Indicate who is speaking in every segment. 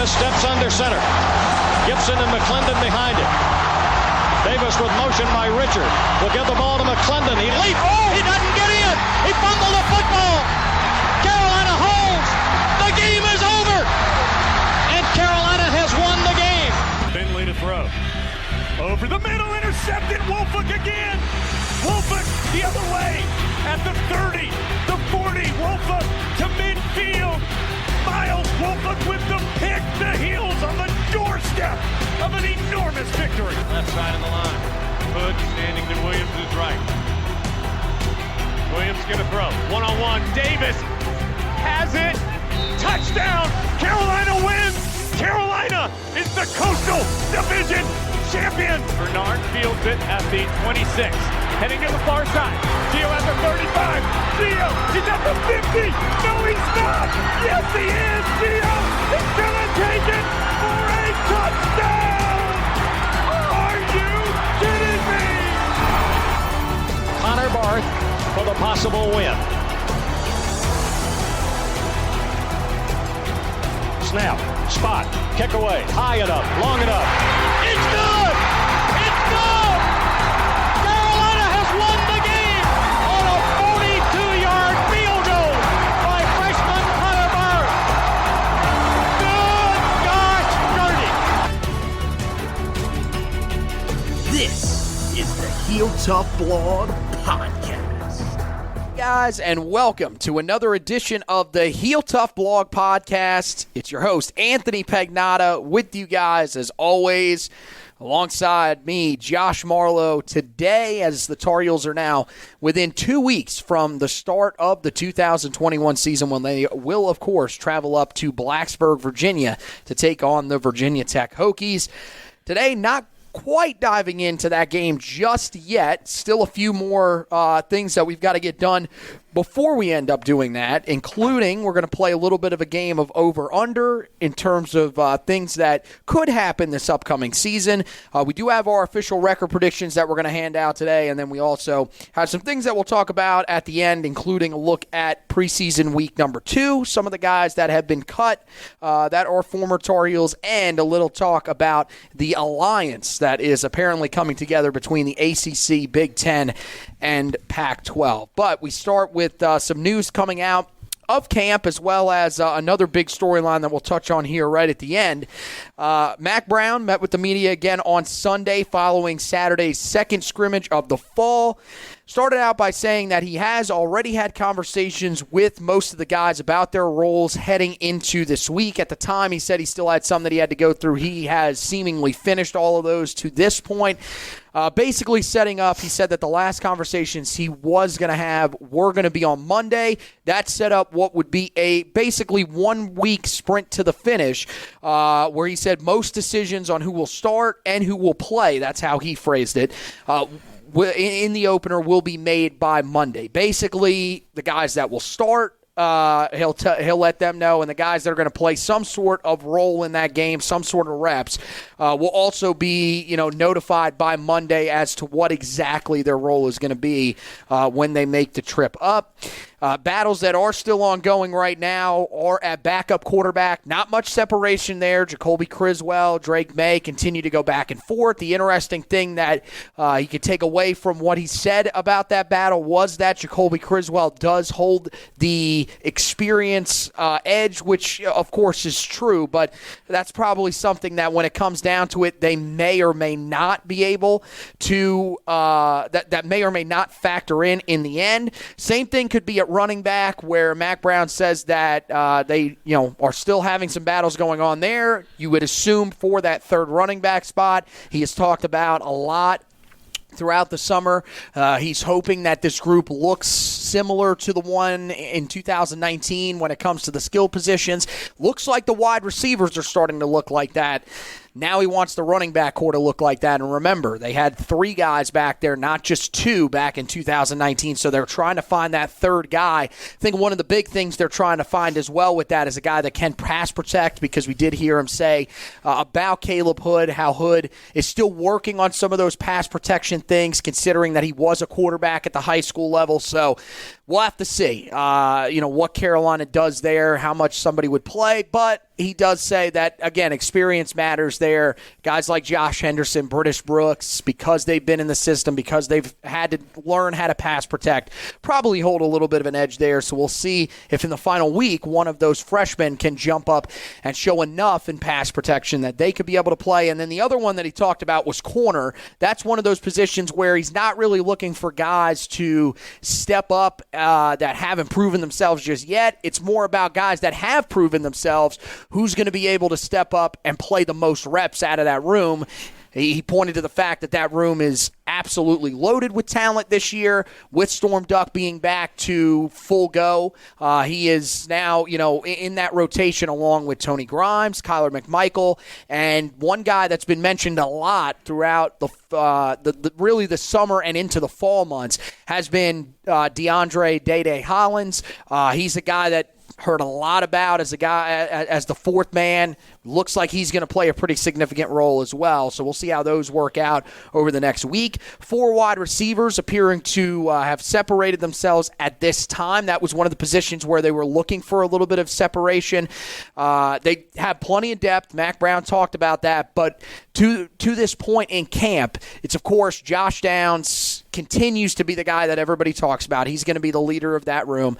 Speaker 1: Davis steps under center. Gibson and McClendon behind him. Davis with motion by Richard. Will give the ball to McClendon. He leaps. Oh, he doesn't get in. He fumbled the football. Carolina holds. The game is over. And Carolina has won the game.
Speaker 2: Finley to throw. Over the middle, intercepted. Wolford again. Wolford the other way. At the 30, the 40. Wolford to midfield. Miles Wolford with the pick. The heels on the doorstep of an enormous victory.
Speaker 1: Left side of the line. Hood standing to Williams' right. Williams gonna throw. One-on-one. Davis has it. Touchdown. Carolina wins. Carolina is the Coastal Division champion. Bernard fields it at the 26. Heading to the far side. Gio at the 35. Gio, he's at the 50. No, he's not. Yes, he is. Gio is going to take it for a touchdown. Are you kidding me? Connor Barth for the possible win. Snap, spot, kick away, high enough, long enough. It's good! It's good! Carolina has won the game on a 42-yard field goal by freshman Connor Barth. Good gosh, dirty!
Speaker 3: This is the Heel Tough Blog Podcast.
Speaker 4: Guys, and welcome to another edition of the Heel Tough Blog Podcast. It's your host, Anthony Pagnotta, with you guys as always, alongside me, Josh Marlowe. Today, as the Tar Heels are now within 2 weeks from the start of the 2021 season, when they will, of course, travel up to Blacksburg, Virginia to take on the Virginia Tech Hokies. Today, not quite diving into that game just yet. Still a few more things that we've got to get done before we end up doing that, including we're going to play a little bit of a game of over-under in terms of things that could happen this upcoming season. We do have our official record predictions that we're going to hand out today, and then we also have some things that we'll talk about at the end, including a look at preseason week number 2, some of the guys that have been cut that are former Tar Heels, and a little talk about the alliance that is apparently coming together between the ACC, Big Ten, and Pac-12. But we start with some news coming out of camp, as well as another big storyline that we'll touch on here right at the end. Mack Brown met with the media again on Sunday following Saturday's second scrimmage of the fall. Started out by saying that he has already had conversations with most of the guys about their roles heading into this week. At the time, he said he still had some that he had to go through. He has seemingly finished all of those to this point. Basically setting up, he said that the last conversations he was going to have were going to be on Monday. That set up what would be a basically 1 week sprint to the finish, where he said most decisions on who will start and who will play, that's how he phrased it, in the opener will be made by Monday. Basically, the guys that will start, he'll let them know, and the guys that are going to play some sort of role in that game, some sort of reps, will also be notified by Monday as to what exactly their role is going to be when they make the trip up. Battles that are still ongoing right now are at backup quarterback. Not much separation there. Jacoby Criswell, Drake May continue to go back and forth. The interesting thing that you could take away from what he said about that battle was that Jacoby Criswell does hold the experience edge, which of course is true, but that's probably something that when it comes down to it, they may or may not be able to, that may or may not factor in the end. Same thing could be at running back, where Mack Brown says that they are still having some battles going on there. You would assume for that third running back spot. He has talked about a lot throughout the summer. He's hoping that this group looks similar to the one in 2019 when it comes to the skill positions. Looks like the wide receivers are starting to look like that. Now he wants the running back core to look like that. And remember, they had 3 guys back there, not just 2 back in 2019. So they're trying to find that third guy. I think one of the big things they're trying to find as well with that is a guy that can pass protect, because we did hear him say about Caleb Hood, how Hood is still working on some of those pass protection things, considering that he was a quarterback at the high school level. So we'll have to see, what Carolina does there, how much somebody would play. But he does say that, again, experience matters there. Guys like Josh Henderson, British Brooks, because they've been in the system, because they've had to learn how to pass protect, probably hold a little bit of an edge there. So we'll see if in the final week one of those freshmen can jump up and show enough in pass protection that they could be able to play. And then the other one that he talked about was corner. That's one of those positions where he's not really looking for guys to step up that haven't proven themselves just yet. It's more about guys that have proven themselves, who's going to be able to step up and play the most reps out of that room. He pointed to the fact that that room is absolutely loaded with talent this year, with Storm Duck being back to full go. He is now, in that rotation along with Tony Grimes, Kyler McMichael, and one guy that's been mentioned a lot throughout really the summer and into the fall months has been DeAndre Day Hollins. He's a guy that heard a lot about as the fourth man. Looks like he's going to play a pretty significant role as well. So we'll see how those work out over the next week. 4 wide receivers appearing to have separated themselves at this time. That was one of the positions where they were looking for a little bit of separation. They have plenty of depth. Mac Brown talked about that. But to this point in camp, it's, of course, Josh Downs continues to be the guy that everybody talks about. He's going to be the leader of that room.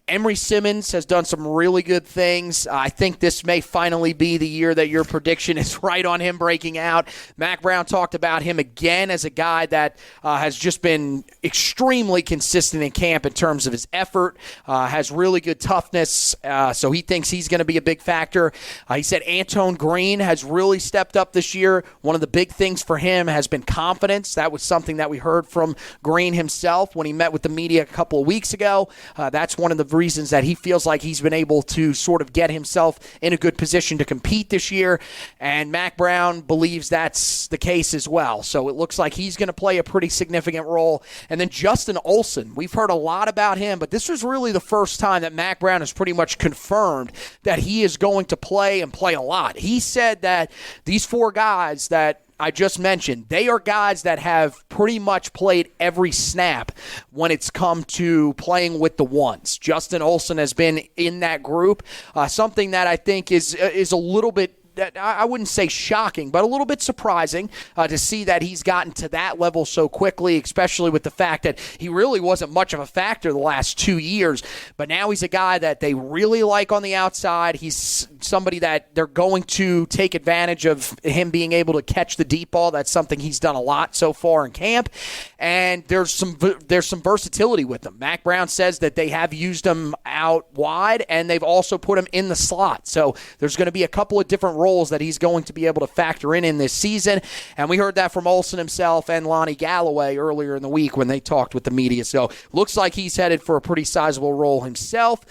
Speaker 4: Emery Simmons has done some really good things. I think this may finally be the year that your prediction is right on him breaking out. Mac Brown talked about him again as a guy that has just been extremely consistent in camp in terms of his effort, has really good toughness, so he thinks he's going to be a big factor. He said Antone Green has really stepped up this year. One of the big things for him has been confidence. That was something that we heard from Green himself when he met with the media a couple of weeks ago. That's one of the reasons that he feels like he's been able to sort of get himself in a good position to compete this year, and Mac Brown believes that's the case as well. So it looks like he's going to play a pretty significant role. And then Justin Olson, we've heard a lot about him, but this was really the first time that Mac Brown has pretty much confirmed that he is going to play and play a lot. He said that these 4 guys that I just mentioned, they are guys that have pretty much played every snap when it's come to playing with the ones. Justin Olson has been in that group, something that I think is a little bit, I wouldn't say shocking, but a little bit surprising to see that he's gotten to that level so quickly, especially with the fact that he really wasn't much of a factor the last 2 years. But now he's a guy that they really like on the outside. He's somebody that they're going to take advantage of him being able to catch the deep ball. That's something he's done a lot so far in camp. And there's some versatility with him. Mac Brown says that they have used him out wide, and they've also put him in the slot. So there's going to be a couple of different roles that he's going to be able to factor in this season. And we heard that from Olsen himself and Lonnie Galloway earlier in the week when they talked with the media. So looks like he's headed for a pretty sizable role himself.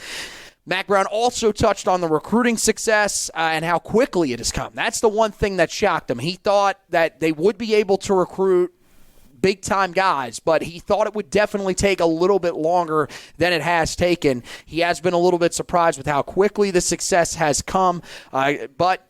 Speaker 4: Mac Brown also touched on the recruiting success and how quickly it has come. That's the one thing that shocked him. He thought that they would be able to recruit big-time guys, but he thought it would definitely take a little bit longer than it has taken. He has been a little bit surprised with how quickly the success has come, but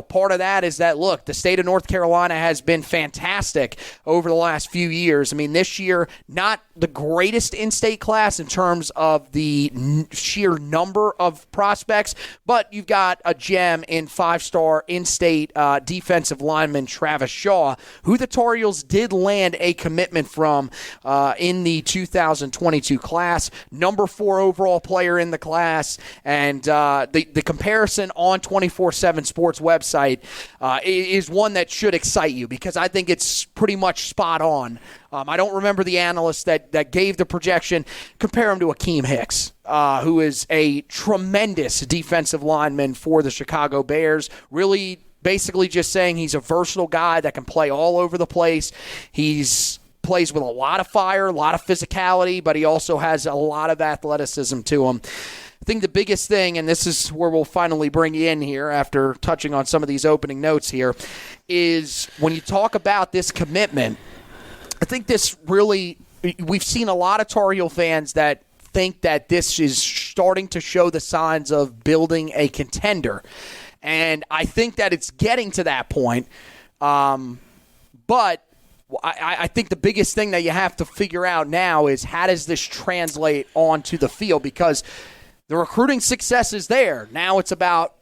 Speaker 4: part of that is that, look, the state of North Carolina has been fantastic over the last few years. I mean, this year, not the greatest in-state class in terms of the sheer number of prospects, but you've got a gem in 5-star in-state defensive lineman Travis Shaw, who the Tar Heels did land a commitment from in the 2022 class. Number 4 overall player in the class, and the comparison on 24/7 Sports website is one that should excite you, because I think it's pretty much spot on. I don't remember the analyst that gave the projection. Compare him to Akeem Hicks, who is a tremendous defensive lineman for the Chicago Bears. Really basically just saying he's a versatile guy that can play all over the place. He's plays with a lot of fire, a lot of physicality, but he also has a lot of athleticism to him. I think the biggest thing, and this is where we'll finally bring you in here after touching on some of these opening notes here, is when you talk about this commitment, I think this really, we've seen a lot of Tar Heel fans that think that this is starting to show the signs of building a contender. And I think that it's getting to that point. But I think the biggest thing that you have to figure out now is how does this translate onto the field, because the recruiting success is there. Now it's about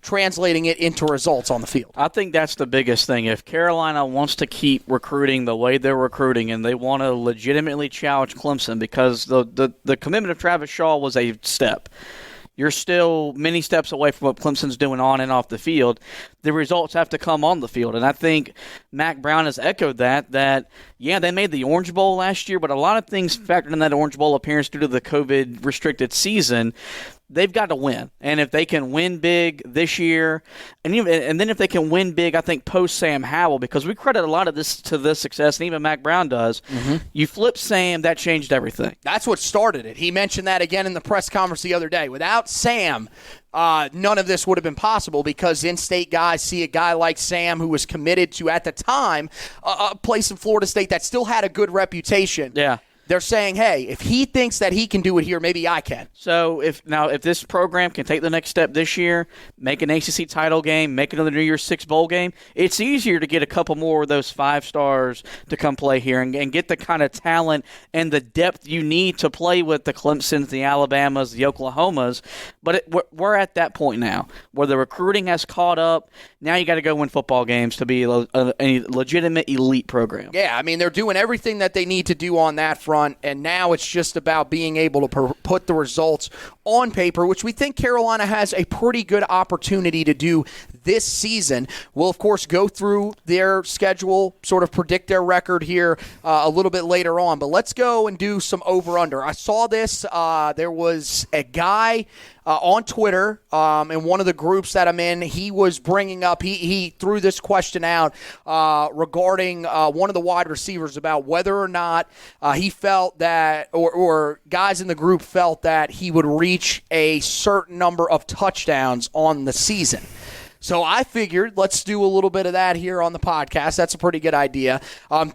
Speaker 4: translating it into results on the field.
Speaker 5: I think that's the biggest thing. If Carolina wants to keep recruiting the way they're recruiting and they want to legitimately challenge Clemson, because the commitment of Travis Shaw was a step. You're still many steps away from what Clemson's doing on and off the field. The results have to come on the field. And I think Mack Brown has echoed that, yeah, they made the Orange Bowl last year, but a lot of things factored in that Orange Bowl appearance due to the COVID-restricted season. They've got to win. And if they can win big this year, and then if they can win big, I think post Sam Howell, because we credit a lot of this to this success, and even Mack Brown does. Mm-hmm. You flip Sam, that changed everything.
Speaker 4: That's what started it. He mentioned that again in the press conference the other day. Without Sam, none of this would have been possible, because in-state guys see a guy like Sam who was committed to, at the time, a place in Florida State that still had a good reputation.
Speaker 5: Yeah.
Speaker 4: They're saying, hey, if he thinks that he can do it here, maybe I can.
Speaker 5: So if this program can take the next step this year, make an ACC title game, make another New Year's Six bowl game, it's easier to get a couple more of those 5 stars to come play here and get the kind of talent and the depth you need to play with the Clemsons, the Alabamas, the Oklahomas. But we're at that point now where the recruiting has caught up. Now you got to go win football games to be a legitimate elite program.
Speaker 4: Yeah, I mean, they're doing everything that they need to do on that front. And now it's just about being able to put the results on paper, which we think Carolina has a pretty good opportunity to do this season. We'll, of course, go through their schedule, sort of predict their record here a little bit later on. But let's go and do some over-under. I saw this. There was a guy on Twitter, in one of the groups that I'm in, he was bringing up, he threw this question out regarding one of the wide receivers about whether or not he felt that, or guys in the group felt that he would reach a certain number of touchdowns on the season. So I figured let's do a little bit of that here on the podcast. That's a pretty good idea.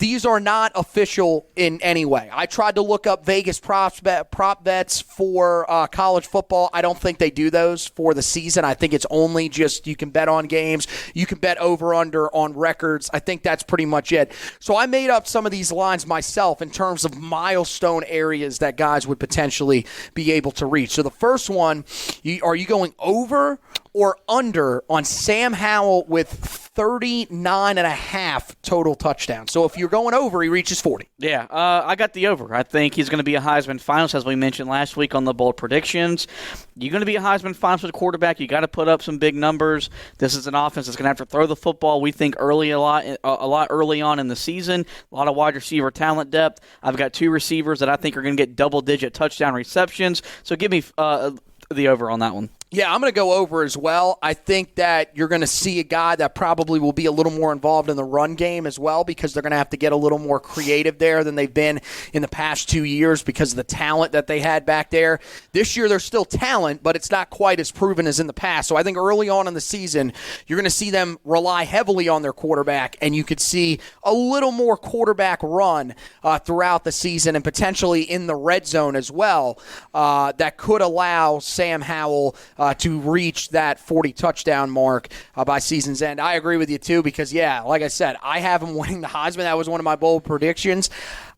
Speaker 4: These are not official in any way. I tried to look up Vegas prop bets for college football. I don't think they do those for the season. I think it's only just you can bet on games. You can bet over-under on records. I think that's pretty much it. So I made up some of these lines myself in terms of milestone areas that guys would potentially be able to reach. So the first one, are you going over or under on Sam Howell with 39.5 total touchdowns? So if you're going over, he reaches 40.
Speaker 5: Yeah, I got the over. I think he's going to be a Heisman finalist, as we mentioned last week on the bold predictions. You're going to be a Heisman finalist with a quarterback. You got to put up some big numbers. This is an offense that's going to have to throw the football. We think a lot early on in the season. A lot of wide receiver talent depth. I've got 2 receivers that I think are going to get double-digit touchdown receptions. So give me the over on that one.
Speaker 4: Yeah, I'm going to go over as well. I think that you're going to see a guy that probably will be a little more involved in the run game as well, because they're going to have to get a little more creative there than they've been in the past 2 years because of the talent that they had back there. This year there's still talent, but it's not quite as proven as in the past. So I think early on in the season, you're going to see them rely heavily on their quarterback, and you could see a little more quarterback run throughout the season and potentially in the red zone as well that could allow Sam Howell to reach that 40 touchdown mark by season's end. I agree with you too, because like I said, I have him winning the Heisman. That was one of my bold predictions.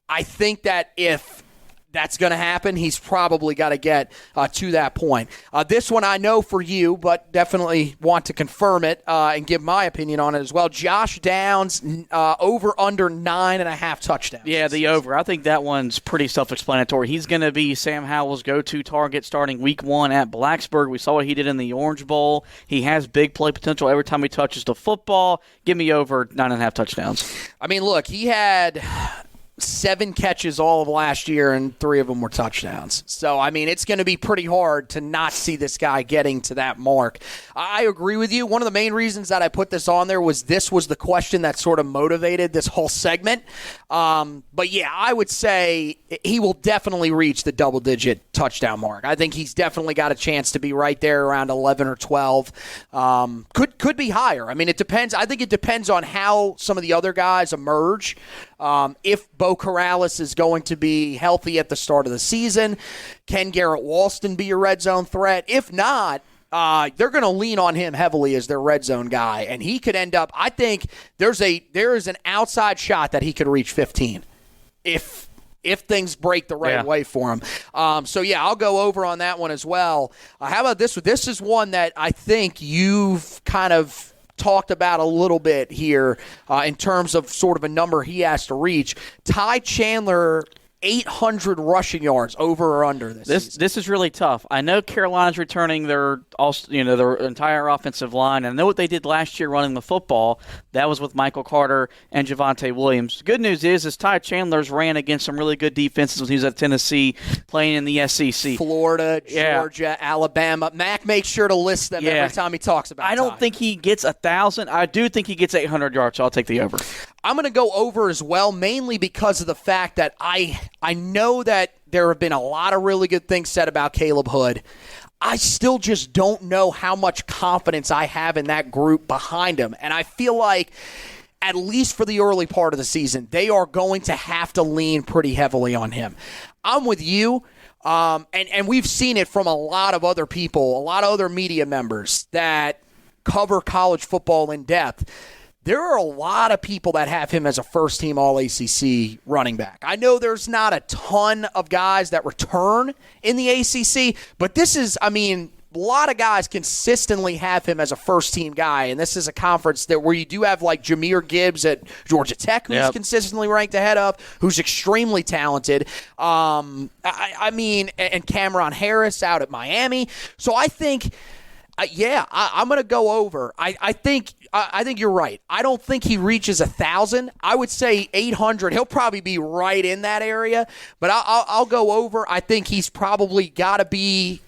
Speaker 4: I think that if that's going to happen, he's probably got to get to that point. This one I know for you, but definitely want to confirm it and give my opinion on it as well. Josh Downs, over under 9.5 touchdowns.
Speaker 5: Yeah, the over. I think that one's pretty self-explanatory. He's going to be Sam Howell's go-to target starting week 1 at Blacksburg. We saw what he did in the Orange Bowl. He has big play potential every time he touches the football. Give me over 9.5 touchdowns.
Speaker 4: I mean, look, he had 7 catches all of last year, and 3 of them were touchdowns. So, I mean, it's going to be pretty hard to not see this guy getting to that mark. I agree with you. One of the main reasons that I put this on there was this was the question that sort of motivated this whole segment. But, yeah, I would say he will definitely reach the double-digit touchdown mark. I think he's definitely got a chance to be right there around 11 or 12. Could be higher. I mean, it depends. I think it depends on how some of the other guys emerge. If Bo Corrales is going to be healthy at the start of the season, can Garrett Walston be a red zone threat? If not, they're going to lean on him heavily as their red zone guy, and he could end up. I think there is an outside shot that he could reach 15 if things break the right way for him. I'll go over on that one as well. How about this one? This is one that I think you've kind of talked about a little bit here in terms of sort of a number he has to reach. Ty Chandler, 800 rushing yards, over or under this season.
Speaker 5: This is really tough. I know Carolina's returning their entire offensive line. And I know what they did last year running the football. That was with Michael Carter and Javonte Williams. The good news is Ty Chandler's ran against some really good defenses when he was at Tennessee playing in the SEC.
Speaker 4: Florida, Georgia, Alabama. Mac makes sure to list them every time he talks about
Speaker 5: I don't think he gets 1,000. I do think he gets 800 yards, so I'll take the over.
Speaker 4: I'm going to go over as well, mainly because of the fact that I know that there have been a lot of really good things said about Caleb Hood. I still just don't know how much confidence I have in that group behind him. And I feel like, at least for the early part of the season, they are going to have to lean pretty heavily on him. I'm with you. And we've seen it from a lot of other people, a lot of other media members that cover college football in depth. There are a lot of people that have him as a first-team All-ACC running back. I know there's not a ton of guys that return in the ACC, but this is, a lot of guys consistently have him as a first-team guy, and this is a conference where you do have like Jahmyr Gibbs at Georgia Tech, who's consistently ranked ahead of, who's extremely talented. And Cameron Harris out at Miami. So I think, I'm going to go over. I think you're right. I don't think he reaches 1,000. I would say 800. He'll probably be right in that area, but I'll go over. I think he's probably got to be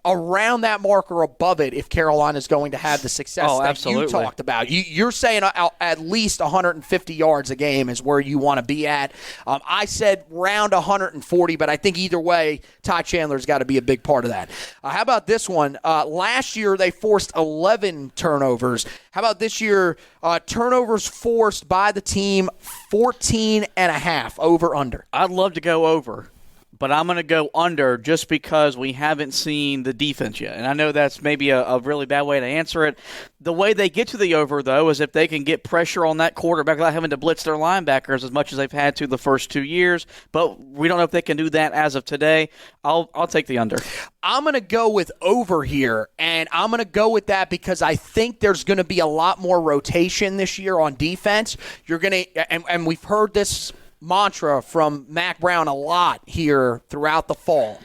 Speaker 4: around that mark or above it if Carolina's going to have the success that you talked about. You're saying at least 150 yards a game is where you want to be at. I said around 140, but I think either way, Ty Chandler's got to be a big part of that. How about this one? Last year, they forced 11 turnovers. How about this year? Turnovers forced by the team, 14.5, over, under.
Speaker 5: I'd love to go over, but I'm going to go under just because we haven't seen the defense yet. And I know that's maybe a really bad way to answer it. The way they get to the over, though, is if they can get pressure on that quarterback without having to blitz their linebackers as much as they've had to the first 2 years. But we don't know if they can do that as of today. I'll take the under.
Speaker 4: I'm going to go with over here, and I'm going to go with that because I think there's going to be a lot more rotation this year on defense. You're going to, and we've heard this mantra from Mac Brown a lot here throughout the fall.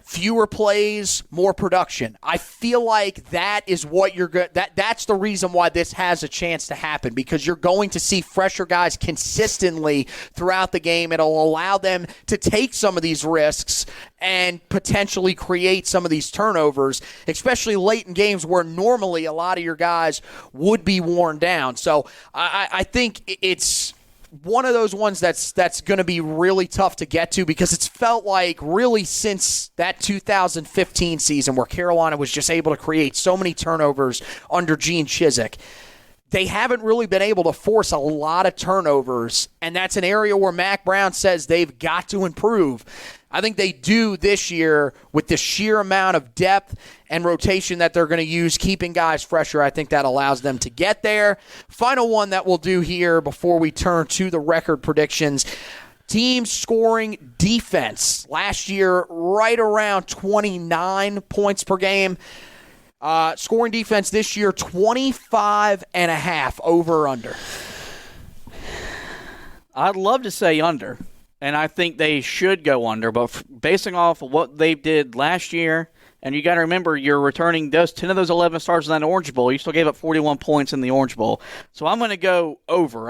Speaker 4: Fewer plays, more production. I feel like that is what you're good. That's the reason why this has a chance to happen, because you're going to see fresher guys consistently throughout the game. It'll allow them to take some of these risks and potentially create some of these turnovers, especially late in games where normally a lot of your guys would be worn down. So I think it's one of those ones that's going to be really tough to get to, because it's felt like really since that 2015 season where Carolina was just able to create so many turnovers under Gene Chizik, they haven't really been able to force a lot of turnovers, and that's an area where Mac Brown says they've got to improve. I think they do this year with the sheer amount of depth and rotation that they're going to use, keeping guys fresher. I think that allows them to get there. Final one that we'll do here before we turn to the record predictions. Team scoring defense. Last year, right around 29 points per game. Scoring defense this year, 25.5, over or under.
Speaker 5: I'd love to say under. And I think they should go under, but basing off of what they did last year, and you got to remember, you're returning 10 of those 11 stars in that Orange Bowl. You still gave up 41 points in the Orange Bowl. So I'm going to go over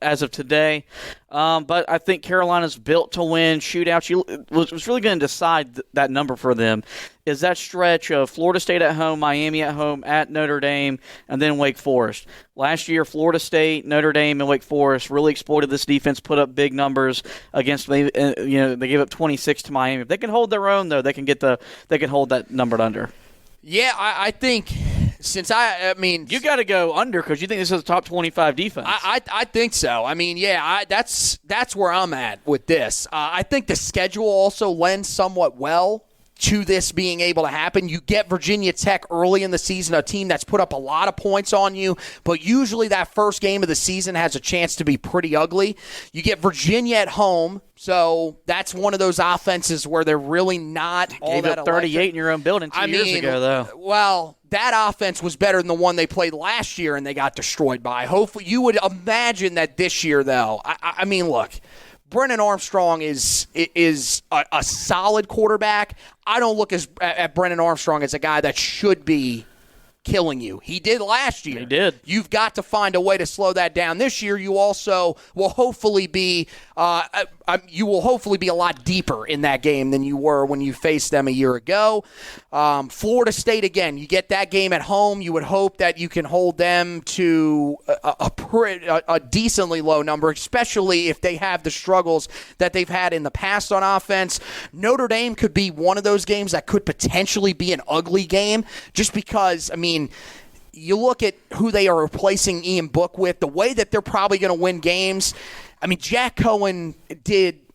Speaker 5: as of today. But I think Carolina's built to win shootouts. What's really going to decide that number for them is that stretch of Florida State at home, Miami at home, at Notre Dame, and then Wake Forest. Last year, Florida State, Notre Dame, and Wake Forest really exploited this defense, put up big numbers against. They gave up 26 to Miami. If they can hold their own, though, they can hold that number under.
Speaker 4: Yeah, I think. Since I mean,
Speaker 5: you got to go under because you think this is a top 25 defense.
Speaker 4: I think so. I mean, yeah, that's where I'm at with this. I think the schedule also lends somewhat well to this being able to happen. You get Virginia Tech early in the season, a team that's put up a lot of points on you, but usually that first game of the season has a chance to be pretty ugly. You get Virginia at home, so that's one of those offenses where they're really not all that
Speaker 5: electric. 38 in your own building 2 years ago, though.
Speaker 4: Well, that offense was better than the one they played last year and they got destroyed by. Hopefully, you would imagine that this year, though. I mean, look, Brennan Armstrong is a solid quarterback. I don't look at Brennan Armstrong as a guy that should be killing you. He did last year.
Speaker 5: He did.
Speaker 4: You've got to find a way to slow that down. This year, you also will hopefully be a lot deeper in that game than you were when you faced them a year ago. Florida State, again, you get that game at home. You would hope that you can hold them to a decently low number, especially if they have the struggles that they've had in the past on offense. Notre Dame could be one of those games that could potentially be an ugly game just because, I mean, you look at who they are replacing Ian Book with, the way that they're probably going to win games. I mean, Jack Cohen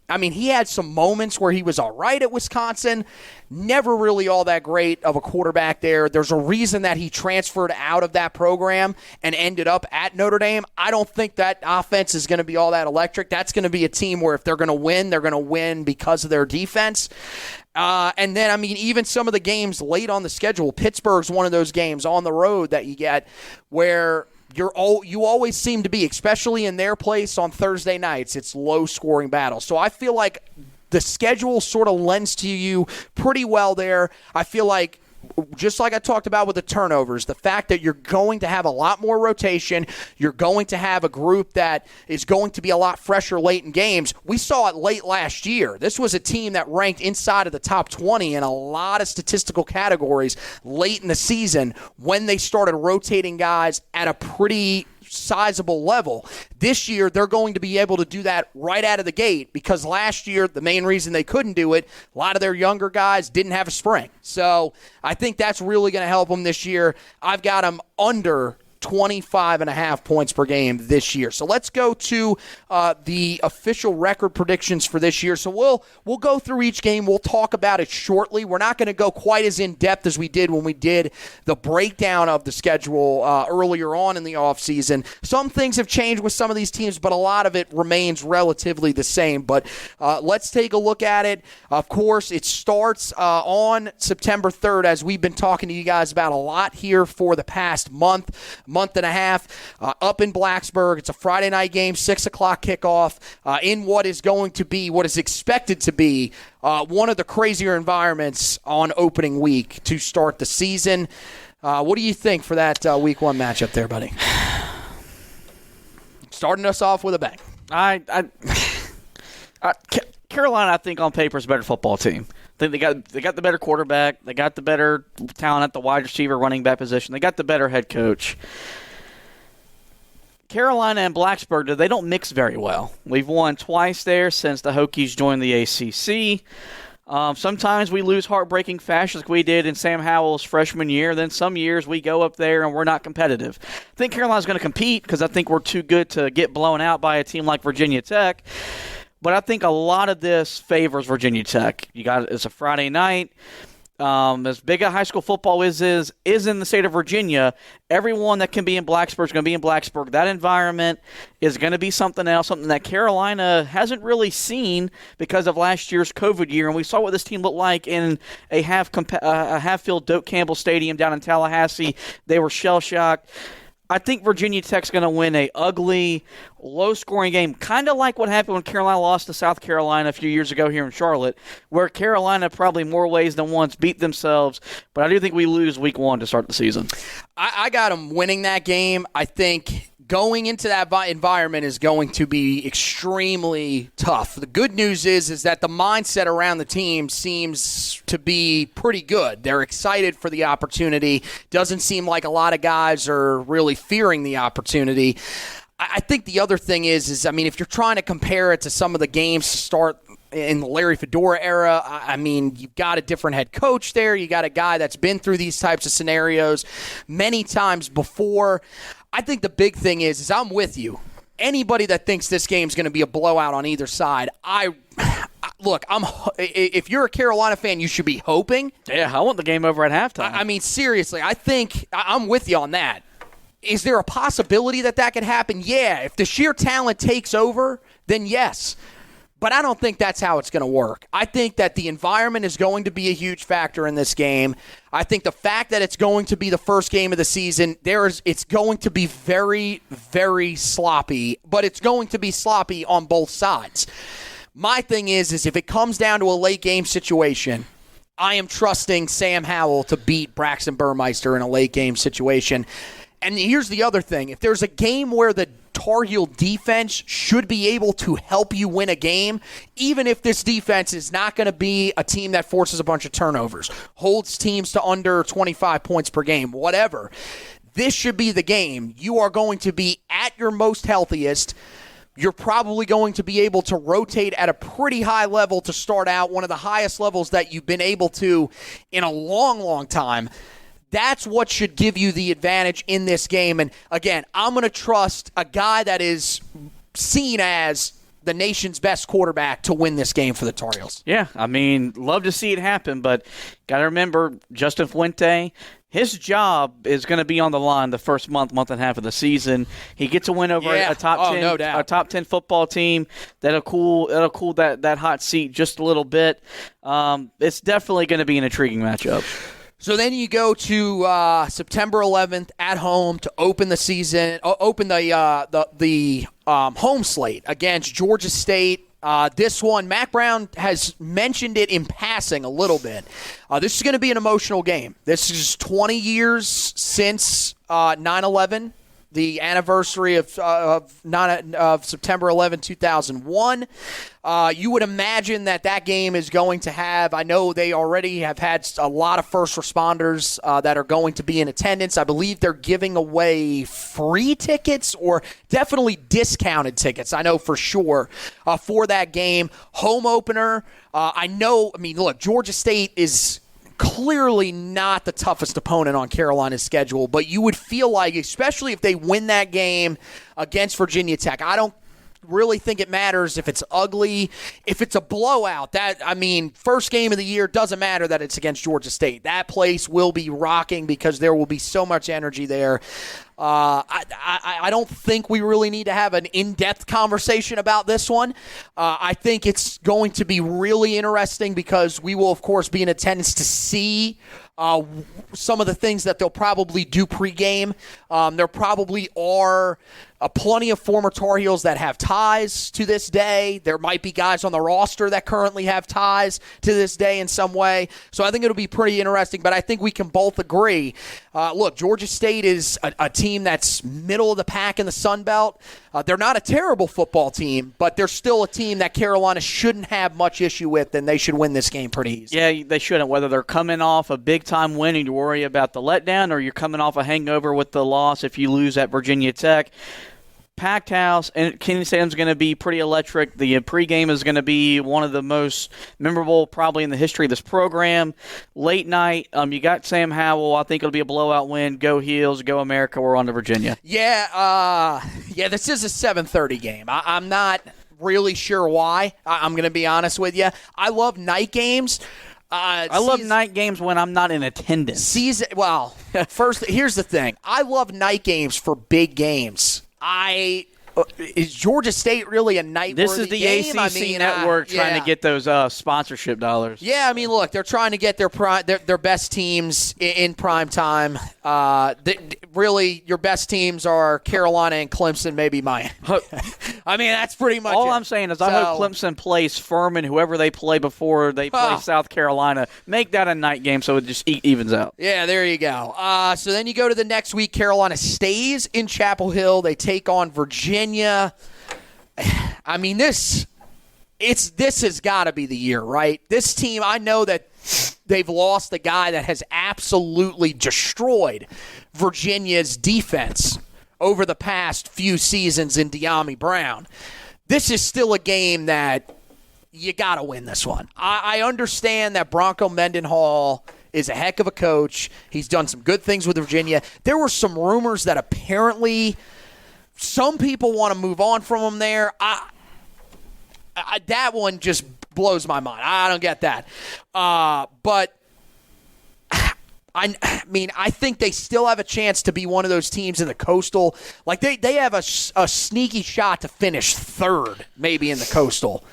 Speaker 4: he had some moments where he was all right at Wisconsin, never really all that great of a quarterback there. There's a reason that he transferred out of that program and ended up at Notre Dame. I don't think that offense is going to be all that electric. That's going to be a team where if they're going to win because of their defense. And then, even some of the games late on the schedule, Pittsburgh's one of those games on the road that you get where you always seem to be, especially in their place on Thursday nights, it's low-scoring battles. So I feel like the schedule sort of lends to you pretty well there. I feel like, just like I talked about with the turnovers, the fact that you're going to have a lot more rotation, you're going to have a group that is going to be a lot fresher late in games. We saw it late last year. This was a team that ranked inside of the top 20 in a lot of statistical categories late in the season when they started rotating guys at a pretty sizable level. This year, they're going to be able to do that right out of the gate because last year, the main reason they couldn't do it, a lot of their younger guys didn't have a spring. So I think that's really going to help them this year. I've got them under 25.5 points per game this year. So let's go to the official record predictions for this year. So we'll go through each game. We'll talk about it shortly. We're not going to go quite as in-depth as we did when we did the breakdown of the schedule earlier on in the offseason. Some things have changed with some of these teams, but a lot of it remains relatively the same. But let's take a look at it. Of course, it starts on September 3rd, as we've been talking to you guys about a lot here for the past month and a half, up in Blacksburg. It's a Friday night game, 6 o'clock kickoff, in what is expected to be one of the crazier environments on opening week to start the season. What do you think for that week one matchup there, buddy? Starting us off with a bang.
Speaker 5: Carolina, I think on paper is a better football team. I think they got the better quarterback. They got the better talent at the wide receiver, running back position. They got the better head coach. Carolina and Blacksburg, they don't mix very well. We've won twice there since the Hokies joined the ACC. Sometimes we lose heartbreaking fashion like we did in Sam Howell's freshman year. Then some years we go up there and we're not competitive. I think Carolina's going to compete because I think we're too good to get blown out by a team like Virginia Tech. But I think a lot of this favors Virginia Tech. It's a Friday night. As big a high school football is in the state of Virginia, everyone that can be in Blacksburg is going to be in Blacksburg. That environment is going to be something else, something that Carolina hasn't really seen because of last year's COVID year. And we saw what this team looked like in a half-filled Doak Campbell Stadium down in Tallahassee. They were shell-shocked. I think Virginia Tech's going to win a ugly, low-scoring game, kind of like what happened when Carolina lost to South Carolina a few years ago here in Charlotte, where Carolina probably more ways than once beat themselves. But I do think we lose week one to start the season.
Speaker 4: I got them winning that game. I think going into that environment is going to be extremely tough. The good news is that the mindset around the team seems to be pretty good. They're excited for the opportunity. Doesn't seem like a lot of guys are really fearing the opportunity. I think the other thing is if you're trying to compare it to some of the games to start in the Larry Fedora era, you've got a different head coach there. You got a guy that's been through these types of scenarios many times before. I think the big thing is I'm with you. Anybody that thinks this game's going to be a blowout on either side, look, if you're a Carolina fan, you should be hoping.
Speaker 5: Yeah, I want the game over at halftime.
Speaker 4: I mean, seriously, I think I'm with you on that. Is there a possibility that could happen? Yeah. If the sheer talent takes over, then yes. But I don't think that's how it's going to work. I think that the environment is going to be a huge factor in this game. I think the fact that it's going to be the first game of the season, it's going to be very, very sloppy, but it's going to be sloppy on both sides. My thing is if it comes down to a late game situation, I am trusting Sam Howell to beat Braxton Burmeister in a late game situation. And here's the other thing. If there's a game where the Tar Heel defense should be able to help you win a game, even if this defense is not going to be a team that forces a bunch of turnovers, holds teams to under 25 points per game, whatever, this should be the game. You are going to be at your most healthiest. You're probably going to be able to rotate at a pretty high level to start out, one of the highest levels that you've been able to in a long, long time. That's what should give you the advantage in this game. And, again, I'm going to trust a guy that is seen as the nation's best quarterback to win this game for the Tar Heels.
Speaker 5: Yeah, I mean, love to see it happen, but got to remember Justin Fuente, his job is going to be on the line the first month and a half of the season. He gets a win over a top 10 football team. That'll cool that hot seat just a little bit. It's definitely going to be an intriguing matchup.
Speaker 4: So then you go to September 11th at home to open the season, open the home slate against Georgia State. This one, Mac Brown has mentioned it in passing a little bit. This is going to be an emotional game. This is 20 years since 9/11. The anniversary of September 11, 2001. You would imagine that game is going to have, I know they already have had a lot of first responders that are going to be in attendance. I believe they're giving away free tickets or definitely discounted tickets, I know for sure, for that game. Home opener, look, Georgia State is clearly not the toughest opponent on Carolina's schedule, but you would feel like, especially if they win that game against Virginia Tech, I don't really think it matters if it's ugly, if it's a blowout. First game of the year, doesn't matter that it's against Georgia State. That place will be rocking because there will be so much energy there. I don't think we really need to have an in-depth conversation about this one. I think it's going to be really interesting because we will, of course, be in attendance to see some of the things that they'll probably do pregame. There probably are plenty of former Tar Heels that have ties to this day. There might be guys on the roster that currently have ties to this day in some way. So I think it'll be pretty interesting, but I think we can both agree. Look, Georgia State is a team that's middle of the pack in the Sun Belt. They're not a terrible football team, but they're still a team that Carolina shouldn't have much issue with, and they should win this game pretty easy.
Speaker 5: Yeah, they shouldn't. Whether they're coming off a big-time win and you worry about the letdown, or you're coming off a hangover with the loss if you lose at Virginia Tech. Packed house, and Kenan Stadium's going to be pretty electric. The pregame is going to be one of the most memorable probably in the history of this program. Late night, you got Sam Howell. I think it'll be a blowout win. Go Heels, go America. We're on to Virginia.
Speaker 4: Yeah, this is a 7:30 game. I'm not really sure why. I'm going to be honest with you. I love night games.
Speaker 5: I love night games when I'm not in attendance.
Speaker 4: First, here's the thing. I love night games for big games. Is Georgia State really a night-worthy game?
Speaker 5: This is the ACC network trying to get those sponsorship dollars.
Speaker 4: Yeah, look, they're trying to get their best teams in prime time. Really, your best teams are Carolina and Clemson, maybe Miami. That's pretty much
Speaker 5: all
Speaker 4: it.
Speaker 5: I'm saying is I hope Clemson plays Furman, whoever they play before they play South Carolina. Make that a night game so it just evens out.
Speaker 4: Yeah, there you go. So then you go to the next week. Carolina stays in Chapel Hill. They take on Virginia. This has got to be the year, right? This team, I know that they've lost the guy that has absolutely destroyed Virginia's defense over the past few seasons in De'Ami Brown. This is still a game that you got to win this one. I understand that Bronco Mendenhall is a heck of a coach. He's done some good things with Virginia. There were some rumors that apparently some people want to move on from him there. That one just blows my mind. I don't get that. But I mean, I think they still have a chance to be one of those teams in the Coastal. Like, they have a sneaky shot to finish third, maybe, in the Coastal.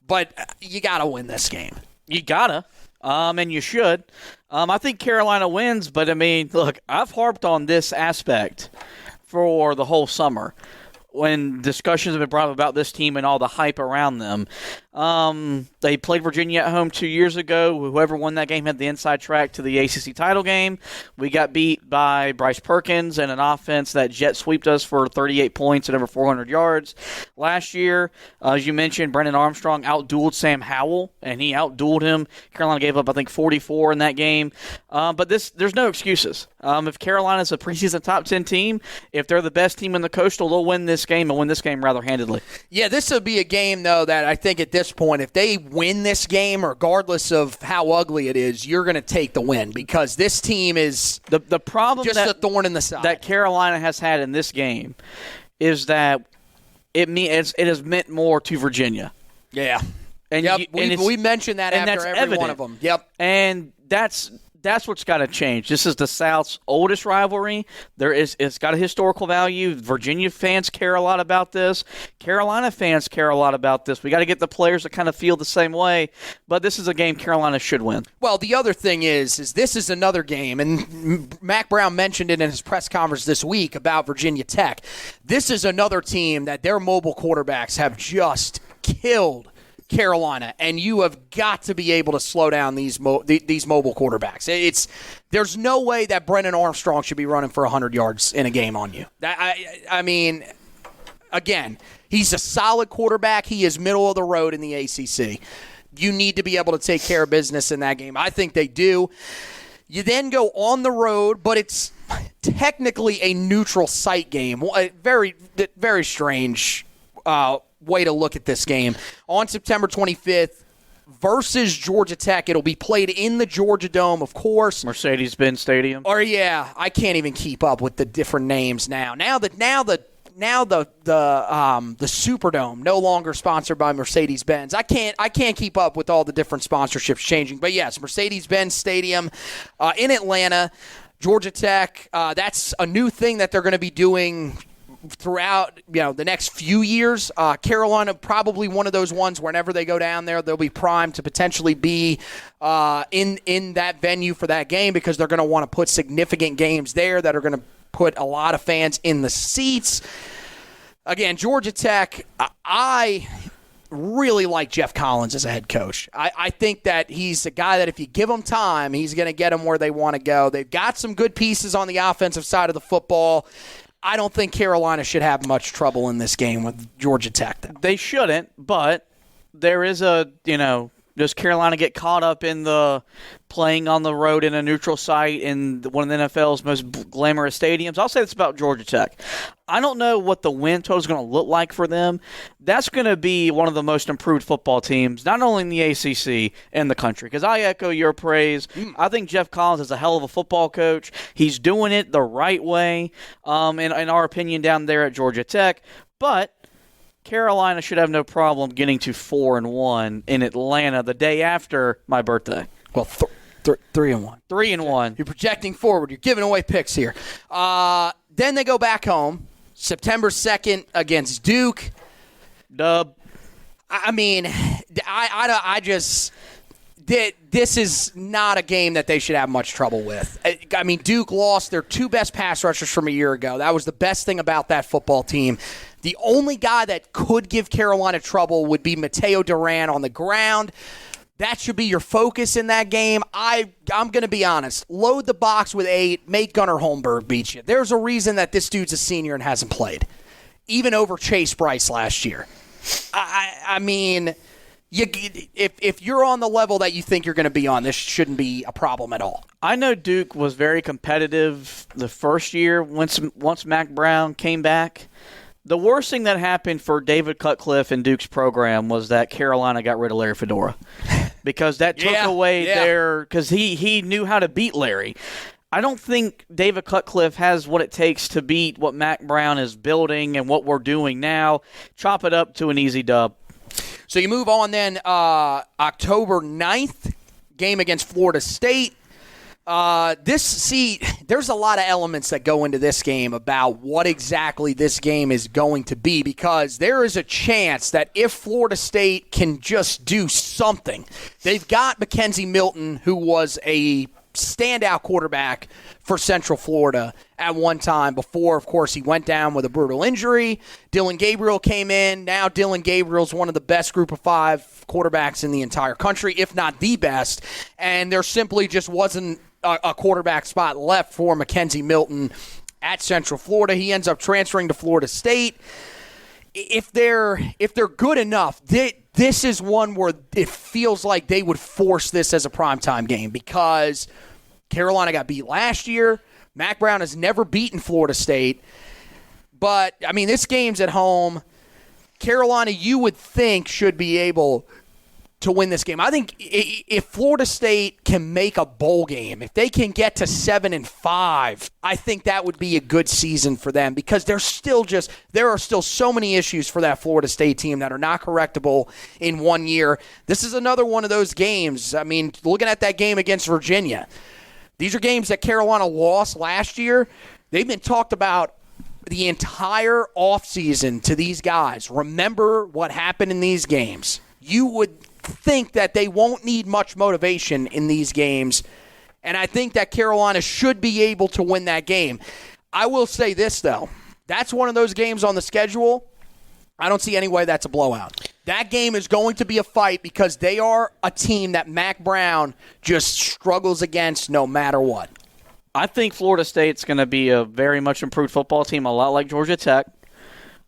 Speaker 4: But you got to win this game.
Speaker 5: You gotta, and you should. I think Carolina wins, but, I mean, look, I've harped on this aspect for the whole summer when discussions have been brought up about this team and all the hype around them. They played Virginia at home 2 years ago. Whoever won that game had the inside track to the ACC title game. We got beat by Bryce Perkins and an offense that jet sweeped us for 38 points and over 400 yards. Last year, as you mentioned, Brennan Armstrong outdueled Sam Howell, and he outdueled him. Carolina gave up, I think, 44 in that game. But there's no excuses. If Carolina's a preseason top 10 team, if they're the best team in the Coastal, they'll win this game and win this game rather handedly.
Speaker 4: Yeah, this will be a game, though, that I think at this point, if they win this game, regardless of how ugly it is, you're going to take the win because this team is
Speaker 5: the problem
Speaker 4: just a thorn in the side.
Speaker 5: That Carolina has had in this game is that it has meant more to Virginia.
Speaker 4: Yeah.
Speaker 5: And
Speaker 4: yep, we mentioned that after every
Speaker 5: evident.
Speaker 4: one of them. Yep.
Speaker 5: And that's what's got to change. This is the South's oldest rivalry. It's got a historical value. Virginia fans care a lot about this. Carolina fans care a lot about this. We got to get the players to kind of feel the same way. But this is a game Carolina should win.
Speaker 4: Well, the other thing is this is another game, and Mac Brown mentioned it in his press conference this week about Virginia Tech. This is another team that their mobile quarterbacks have just killed Carolina, and you have got to be able to slow down these mobile quarterbacks. There's no way that Brennan Armstrong should be running for 100 yards in a game on you. I mean, again, he's a solid quarterback. He is middle of the road in the ACC. You need to be able to take care of business in that game. I think they do. You then go on the road, but it's technically a neutral site game. Very, very strange way to look at this game. On September 25th versus Georgia Tech, it'll be played in the Georgia Dome, of course.
Speaker 5: Mercedes-Benz Stadium.
Speaker 4: Or yeah, I can't even keep up with the different names now. Now the Superdome no longer sponsored by Mercedes-Benz. I can't keep up with all the different sponsorships changing. But yes, Mercedes-Benz Stadium in Atlanta, Georgia Tech. That's a new thing that they're going to be doing throughout the next few years. Carolina probably one of those ones whenever they go down there, they'll be primed to potentially be in that venue for that game because they're going to want to put significant games there that are going to put a lot of fans in the seats. Again, Georgia Tech, I really like Jeff Collins as a head coach. I think that he's a guy that if you give him time, he's going to get them where they want to go. They've got some good pieces on the offensive side of the football. I don't think Carolina should have much trouble in this game with Georgia Tech, though.
Speaker 5: They shouldn't, but there is does Carolina get caught up in the playing on the road in a neutral site in one of the NFL's most glamorous stadiums? I'll say this about Georgia Tech. I don't know what the win total is going to look like for them. That's going to be one of the most improved football teams, not only in the ACC, in the country. Because I echo your praise. I think Jeff Collins is a hell of a football coach. He's doing it the right way, in our opinion, down there at Georgia Tech. But Carolina should have no problem getting to 4-1 in Atlanta the day after my birthday.
Speaker 4: Well, 3-1.
Speaker 5: 3-1.
Speaker 4: You're projecting forward. You're giving away picks here. Then they go back home, September 2nd against Duke.
Speaker 5: Dub.
Speaker 4: I mean, this is not a game that they should have much trouble with. I mean, Duke lost their two best pass rushers from a year ago. That was the best thing about that football team. The only guy that could give Carolina trouble would be Mateo Duran on the ground. That should be your focus in that game. I'm going to be honest. Load the box with 8. Make Gunnar Holmberg beat you. There's a reason that this dude's a senior and hasn't played, even over Chase Bryce last year. I mean, if you're on the level that you think you're going to be on, this shouldn't be a problem at all.
Speaker 5: I know Duke was very competitive the first year once Mac Brown came back. The worst thing that happened for David Cutcliffe and Duke's program was that Carolina got rid of Larry Fedora because that took away their – because he knew how to beat Larry. I don't think David Cutcliffe has what it takes to beat what Mac Brown is building and what we're doing now. Chop it up to an easy dub.
Speaker 4: So you move on then, October 9th, game against Florida State. There's a lot of elements that go into this game about what exactly this game is going to be, because there is a chance that if Florida State can just do something, they've got Mackenzie Milton, who was a standout quarterback for Central Florida at one time before, of course, he went down with a brutal injury. Dylan Gabriel came in. Now Dylan Gabriel's one of the best group of 5 quarterbacks in the entire country, if not the best, and there simply just wasn't a quarterback spot left for Mackenzie Milton at Central Florida. He ends up transferring to Florida State. If they're good enough, this is one where it feels like they would force this as a primetime game, because Carolina got beat last year. Mac Brown has never beaten Florida State. But, I mean, this game's at home. Carolina, you would think, should be able to win this game. I think if Florida State can make a bowl game, if they can get to 7-5, I think that would be a good season for them, because there are still so many issues for that Florida State team that are not correctable in 1 year. This is another one of those games. I mean, looking at that game against Virginia, these are games that Carolina lost last year. They've been talked about the entire offseason to these guys. Remember what happened in these games. You would think that they won't need much motivation in these games, and I think that Carolina should be able to win that game. I will say this, though. That's one of those games on the schedule. I don't see any way that's a blowout. That game is going to be a fight, because they are a team that Mac Brown just struggles against no matter what.
Speaker 5: I think Florida State's going to be a very much improved football team, a lot like Georgia Tech.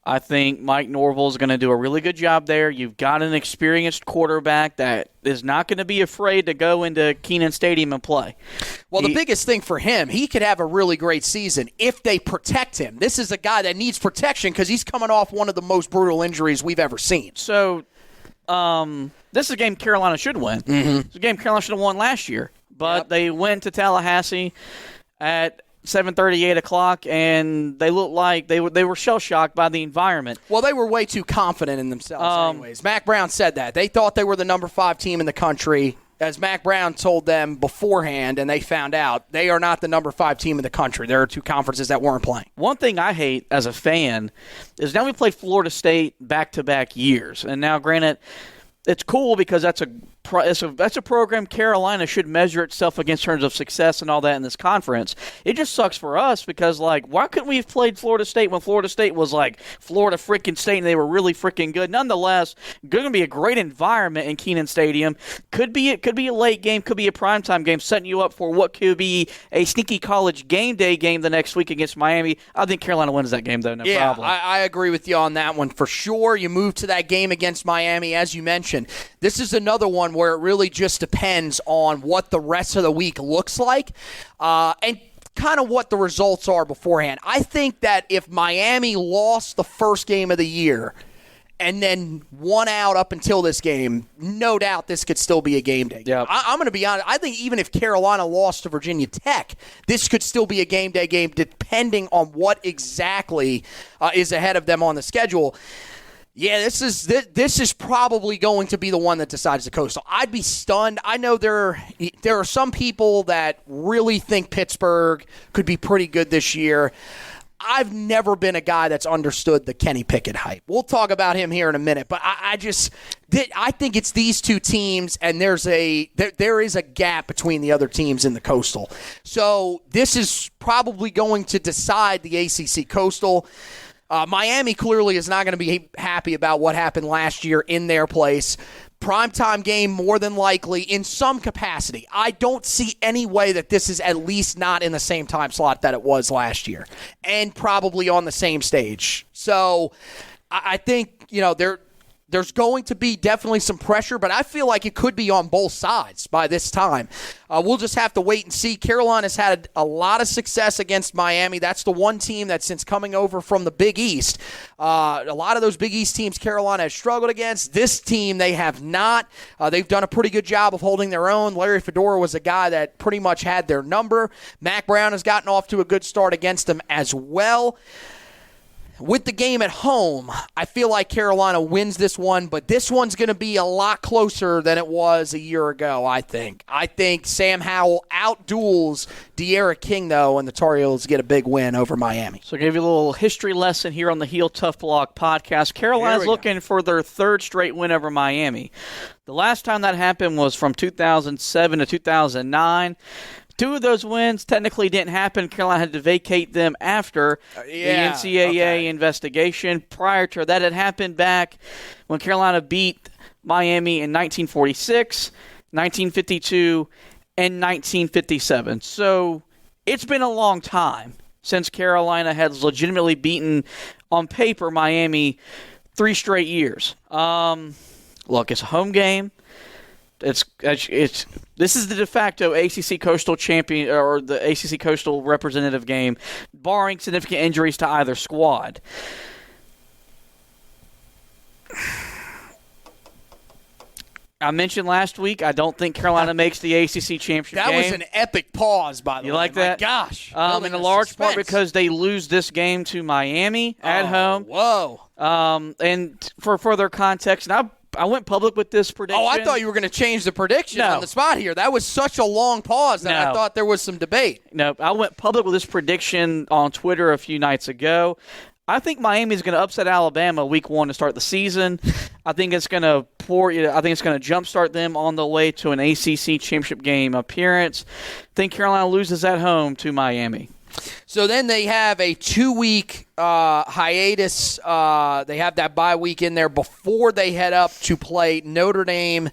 Speaker 5: I think Mike Norvell is going to do a really good job there. You've got an experienced quarterback that is not going to be afraid to go into Kenan Stadium and play.
Speaker 4: Well, the biggest thing for him, he could have a really great season if they protect him. This is a guy that needs protection, because he's coming off one of the most brutal injuries we've ever seen.
Speaker 5: So, this is a game Carolina should win.
Speaker 4: Mm-hmm.
Speaker 5: It's a game Carolina should have won last year, but they went to Tallahassee at 7:30, 8 o'clock, and they looked like they were shell-shocked by the environment.
Speaker 4: Well, they were way too confident in themselves anyways. Mac Brown said that. They thought they were the number 5 team in the country. As Mac Brown told them beforehand, and they found out, they are not the number 5 team in the country. There are 2 conferences that weren't playing.
Speaker 5: One thing I hate as a fan is now we play Florida State back-to-back years. And now, granted, it's cool because that's a program Carolina should measure itself against in terms of success and all that in this conference. It just sucks for us because, why couldn't we have played Florida State when Florida State was Florida freaking State and they were really freaking good? Nonetheless, going to be a great environment in Kenan Stadium. Could be a late game, could be a primetime game, setting you up for what could be a sneaky college game day game the next week against Miami. I think Carolina wins that game, though, no problem.
Speaker 4: I agree with you on that one for sure. You move to that game against Miami, as you mentioned. This is another one where it really just depends on what the rest of the week looks like and kind of what the results are beforehand. I think that if Miami lost the first game of the year and then won out up until this game, no doubt this could still be a game day.
Speaker 5: Yep.
Speaker 4: I'm going to be honest. I think even if Carolina lost to Virginia Tech, this could still be a game day game depending on what exactly is ahead of them on the schedule. Yeah, this is probably going to be the one that decides the Coastal. I'd be stunned. I know there are some people that really think Pittsburgh could be pretty good this year. I've never been a guy that's understood the Kenny Pickett hype. We'll talk about him here in a minute, but I think it's these 2 teams, and there is a gap between the other teams in the Coastal. So this is probably going to decide the ACC Coastal. Miami clearly is not going to be happy about what happened last year in their place. Primetime game more than likely in some capacity. I don't see any way that this is at least not in the same time slot that it was last year, and probably on the same stage. So I think, there's going to be definitely some pressure, but I feel like it could be on both sides by this time. We'll just have to wait and see. Carolina's had a lot of success against Miami. That's the one team that since coming over from the Big East, a lot of those Big East teams Carolina has struggled against. This team, they have not. They've done a pretty good job of holding their own. Larry Fedora was a guy that pretty much had their number. Mac Brown has gotten off to a good start against them as well. with the game at home, I feel like Carolina wins this one, but this one's going to be a lot closer than it was a year ago, I think. I think Sam Howell outduels De'Ara King, though, and the Tar Heels get a big win over Miami.
Speaker 5: So I'll give you a little history lesson here on the Heel Tough Blog podcast. Carolina's looking for their third straight win over Miami. The last time that happened was from 2007 to 2009. Two of those wins technically didn't happen. Carolina had to vacate them after the NCAA investigation. Prior to that, it happened back when Carolina beat Miami in 1946, 1952, and 1957. So it's been a long time since Carolina has legitimately beaten, on paper, Miami 3 straight years. Look, it's a home game. This is the de facto ACC Coastal champion or the ACC Coastal representative game, barring significant injuries to either squad. I mentioned last week I don't think Carolina makes the ACC championship game.
Speaker 4: That was an epic pause, by the way.
Speaker 5: You like that?
Speaker 4: My gosh.
Speaker 5: In a large part because they lose this game to Miami at home.
Speaker 4: Whoa.
Speaker 5: And for further context, and I went public with this prediction.
Speaker 4: Oh, I thought you were going to change the prediction on the spot here. That was such a long pause that I thought there was some debate.
Speaker 5: No, I went public with this prediction on Twitter a few nights ago. I think Miami's going to upset Alabama week 1 to start the season. I think it's going to jumpstart them on the way to an ACC championship game appearance. I think Carolina loses at home to Miami.
Speaker 4: So then they have a 2-week hiatus. They have that bye week in there before they head up to play Notre Dame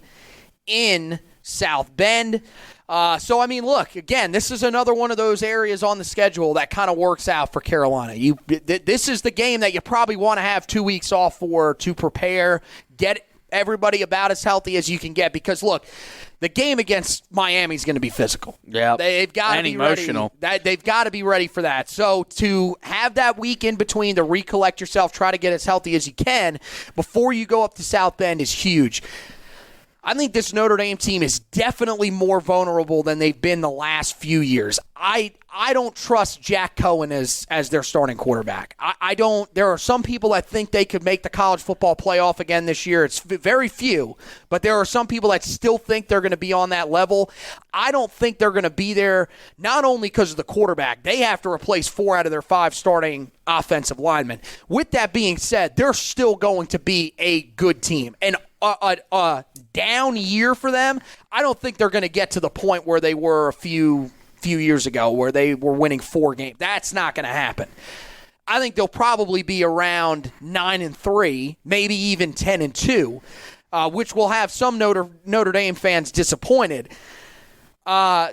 Speaker 4: in South Bend. So, I mean, look, again, this is another one of those areas on the schedule that kind of works out for Carolina. This is the game that you probably want to have 2 weeks off for to prepare, get everybody about as healthy as you can get. Because, look, the game against Miami is going to be physical.
Speaker 5: Yeah,
Speaker 4: they've got to be
Speaker 5: emotional.
Speaker 4: Ready. They've got to be ready for that. So to have that week in between to recollect yourself, try to get as healthy as you can before you go up to South Bend is huge. I think this Notre Dame team is definitely more vulnerable than they've been the last few years. I don't trust Jack Cohen as their starting quarterback. I don't. There are some people that think they could make the college football playoff again this year. It's very few, but there are some people that still think they're going to be on that level. I don't think they're going to be there, not only because of the quarterback. They have to replace 4 out of their 5 starting offensive linemen. With that being said, they're still going to be a good team. And a down year for them, I don't think they're going to get to the point where they were a few years ago where they were winning 4 games. That's not going to happen. I think they'll probably be around 9-3, maybe even 10-2, which will have some Notre Dame fans disappointed.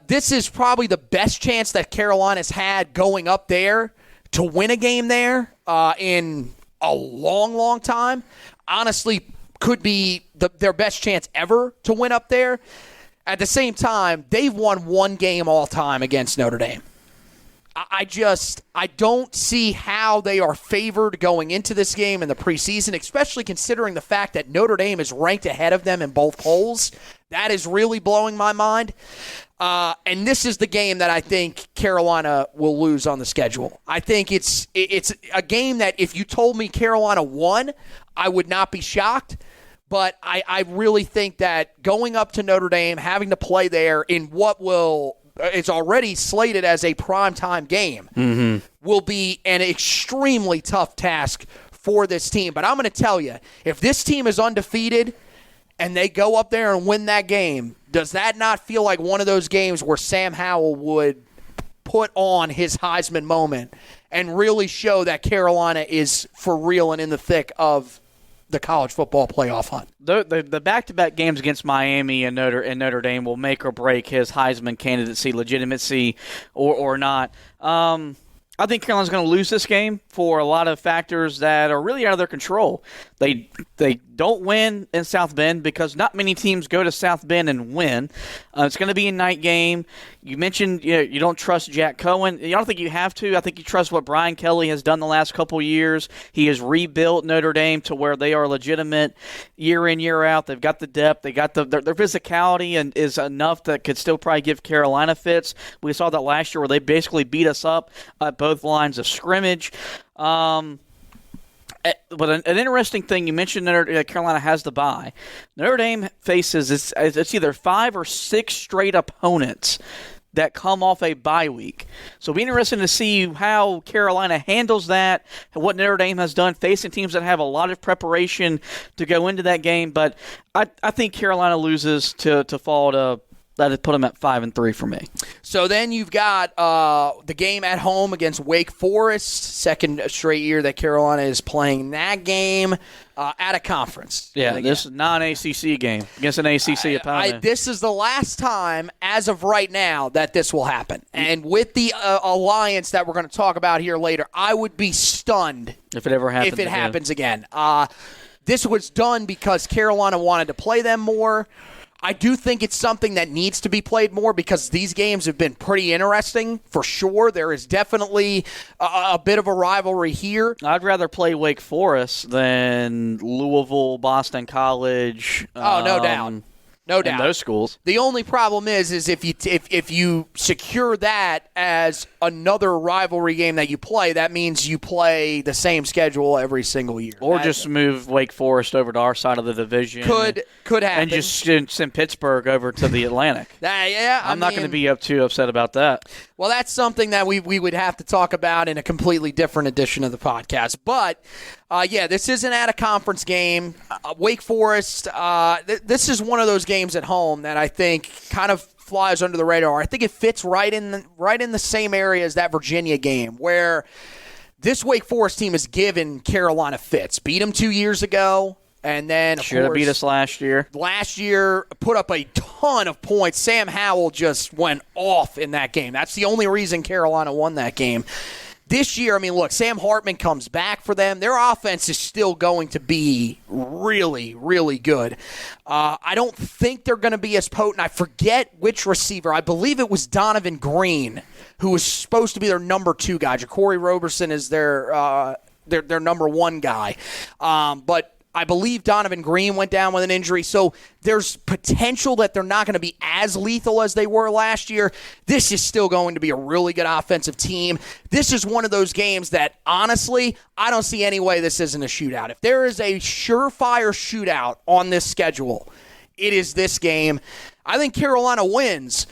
Speaker 4: This is probably the best chance that Carolina's had going up there to win a game there in a long, long time. Honestly, could be their best chance ever to win up there. At the same time, they've won 1 game all time against Notre Dame. I don't see how they are favored going into this game in the preseason, especially considering the fact that Notre Dame is ranked ahead of them in both polls. That is really blowing my mind. And this is the game that I think Carolina will lose on the schedule. I think it's a game that if you told me Carolina won, I would not be shocked. But I really think that going up to Notre Dame, having to play there in what it's already slated as a primetime game, will be an extremely tough task for this team. But I'm going to tell you, if this team is undefeated and they go up there and win that game, does that not feel like one of those games where Sam Howell would put on his Heisman moment and really show that Carolina is for real and in the thick of the college football playoff hunt?
Speaker 5: The back-to-back games against Miami and Notre Dame will make or break his Heisman candidacy, legitimacy, or not. I think Carolina's going to lose this game for a lot of factors that are really out of their control. They don't win in South Bend because not many teams go to South Bend and win. It's going to be a night game. You mentioned you don't trust Jack Cohen. I don't think you have to. I think you trust what Brian Kelly has done the last couple years. He has rebuilt Notre Dame to where they are legitimate year in, year out. They've got the depth. They got their physicality and is enough that could still probably give Carolina fits. We saw that last year where they basically beat us up at both lines of scrimmage. But an interesting thing, you mentioned Carolina has the bye. Notre Dame faces it's either 5 or 6 straight opponents that come off a bye week. So it'll be interesting to see how Carolina handles that and what Notre Dame has done facing teams that have a lot of preparation to go into that game. But I think Carolina loses to fall to that'd put them at 5-3 for me.
Speaker 4: So then you've got the game at home against Wake Forest, second straight year that Carolina is playing that game at a conference.
Speaker 5: Yeah, this is a non-ACC game against an ACC opponent.
Speaker 4: This is the last time, as of right now, that this will happen. And with the alliance that we're going to talk about here later, I would be stunned
Speaker 5: if it ever happens
Speaker 4: if it happens again. This was done because Carolina wanted to play them more. I do think it's something that needs to be played more because these games have been pretty interesting, for sure. There is definitely a bit of a rivalry here.
Speaker 5: I'd rather play Wake Forest than Louisville, Boston College.
Speaker 4: Oh, no doubt. No doubt.
Speaker 5: And those schools.
Speaker 4: The only problem is if you secure that as another rivalry game that you play, that means you play the same schedule every single year.
Speaker 5: Or just move Wake Forest over to our side of the division.
Speaker 4: Could happen.
Speaker 5: And just send Pittsburgh over to the Atlantic.
Speaker 4: I'm
Speaker 5: not going to be too upset about that.
Speaker 4: Well, that's something that we would have to talk about in a completely different edition of the podcast. But, this is an out-of-conference game. Wake Forest, this is one of those games at home that I think kind of flies under the radar. I think it fits right in the same area as that Virginia game, where this Wake Forest team has given Carolina fits. Beat them 2 years ago. And then,
Speaker 5: should have beat us last year.
Speaker 4: Last year, put up a ton of points. Sam Howell just went off in that game. That's the only reason Carolina won that game. This year, look, Sam Hartman comes back for them. Their offense is still going to be really, really good. I don't think they're going to be as potent. I forget which receiver. I believe it was Donovan Green, who was supposed to be their number 2 guy. Ja'Cory Roberson is their number 1 guy. But I believe Donovan Green went down with an injury, so there's potential that they're not going to be as lethal as they were last year. This is still going to be a really good offensive team. This is one of those games that, honestly, I don't see any way this isn't a shootout. If there is a surefire shootout on this schedule, it is this game. I think Carolina wins,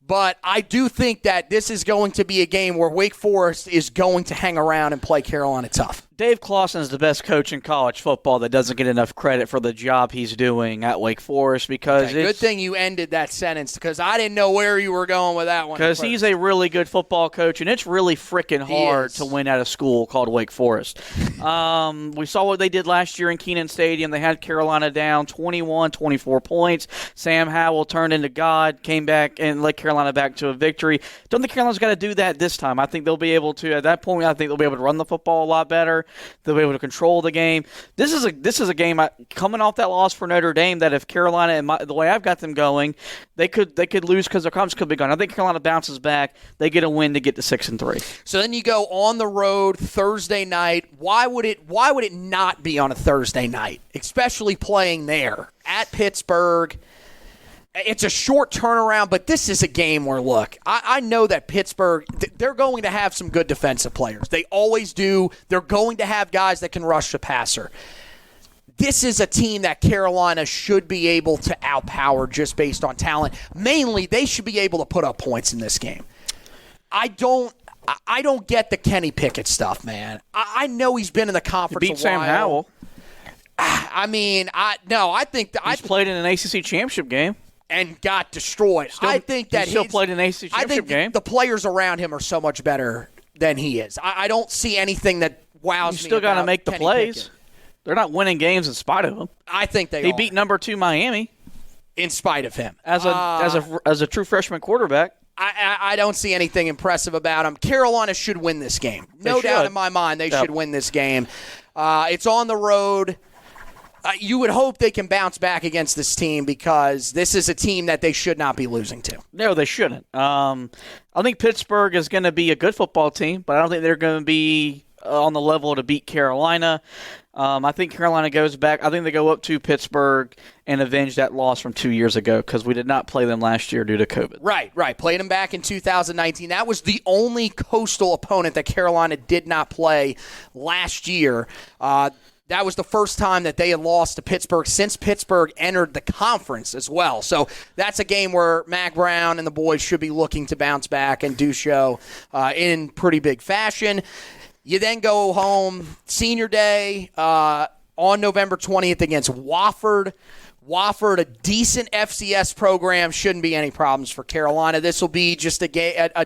Speaker 4: but I do think that this is going to be a game where Wake Forest is going to hang around and play Carolina tough.
Speaker 5: Dave Clawson is the best coach in college football that doesn't get enough credit for the job he's doing at Wake Forest because
Speaker 4: good thing you ended that sentence because I didn't know where you were going with that one.
Speaker 5: Because he's a really good football coach, and it's really freaking hard to win at a school called Wake Forest. We saw what they did last year in Kenan Stadium. They had Carolina down 21, 24 points. Sam Howell turned into God, came back and led Carolina back to a victory. Don't think Carolina's got to do that this time. I think they'll be able to, at that point, I think they'll be able to run the football a lot better. They'll be able to control the game. This is a game coming off that loss for Notre Dame that if Carolina, and the way I've got them going, they could lose because their confidence could be gone. I think Carolina bounces back. They get a win to get to 6-3.
Speaker 4: So then you go on the road Thursday night. Why would it not be on a Thursday night, especially playing there at Pittsburgh? It's a short turnaround, but this is a game where, look, I know that Pittsburgh, they're going to have some good defensive players. They always do. They're going to have guys that can rush the passer. This is a team that Carolina should be able to outpower just based on talent. Mainly, they should be able to put up points in this game. I don't get the Kenny Pickett stuff, man. I know he's been in the conference a while.
Speaker 5: Beat Sam Howell.
Speaker 4: I think
Speaker 5: he's played in an ACC championship game.
Speaker 4: And got destroyed. I think that
Speaker 5: he still played an ACC championship game.
Speaker 4: The players around him are so much better than he is. I don't see anything that wows me.
Speaker 5: You still got to make the
Speaker 4: Kenny
Speaker 5: plays.
Speaker 4: Pickett.
Speaker 5: They're not winning games in spite of him.
Speaker 4: I think they are.
Speaker 5: He beat number 2 Miami
Speaker 4: in spite of him
Speaker 5: as a true freshman quarterback.
Speaker 4: I don't see anything impressive about him. Carolina should win this game. No doubt in my mind they should win this game. It's on the road. You would hope they can bounce back against this team because this is a team that they should not be losing to.
Speaker 5: No, they shouldn't. I think Pittsburgh is going to be a good football team, but I don't think they're going to be on the level to beat Carolina. I think Carolina goes back. I think they go up to Pittsburgh and avenge that loss from 2 years ago because we did not play them last year due to COVID.
Speaker 4: Right. Played them back in 2019. That was the only Coastal opponent that Carolina did not play last year. That was the first time that they had lost to Pittsburgh since Pittsburgh entered the conference as well. So that's a game where Mac Brown and the boys should be looking to bounce back and do so in pretty big fashion. You then go home, Senior Day, on November 20th against Wofford. Wofford, a decent FCS program, shouldn't be any problems for Carolina. This will be just a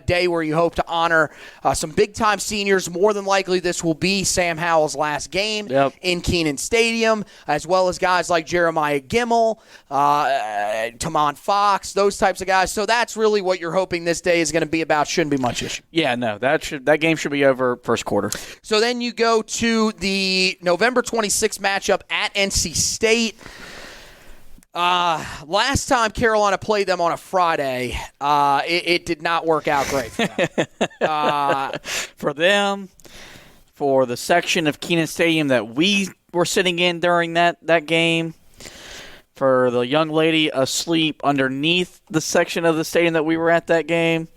Speaker 4: day where you hope to honor some big-time seniors. More than likely, this will be Sam Howell's last game in Kenan Stadium, as well as guys like Jeremiah Gimmel, Tamon Fox, those types of guys. So that's really what you're hoping this day is going to be about. Shouldn't be much issue.
Speaker 5: Yeah, no, that game should be over first quarter.
Speaker 4: So then you go to the November 26th matchup at NC State. Last time Carolina played them on a Friday, it did not work out great for them.
Speaker 5: For them, for the section of Kenan Stadium that we were sitting in during that game, for the young lady asleep underneath the section of the stadium that we were at that game.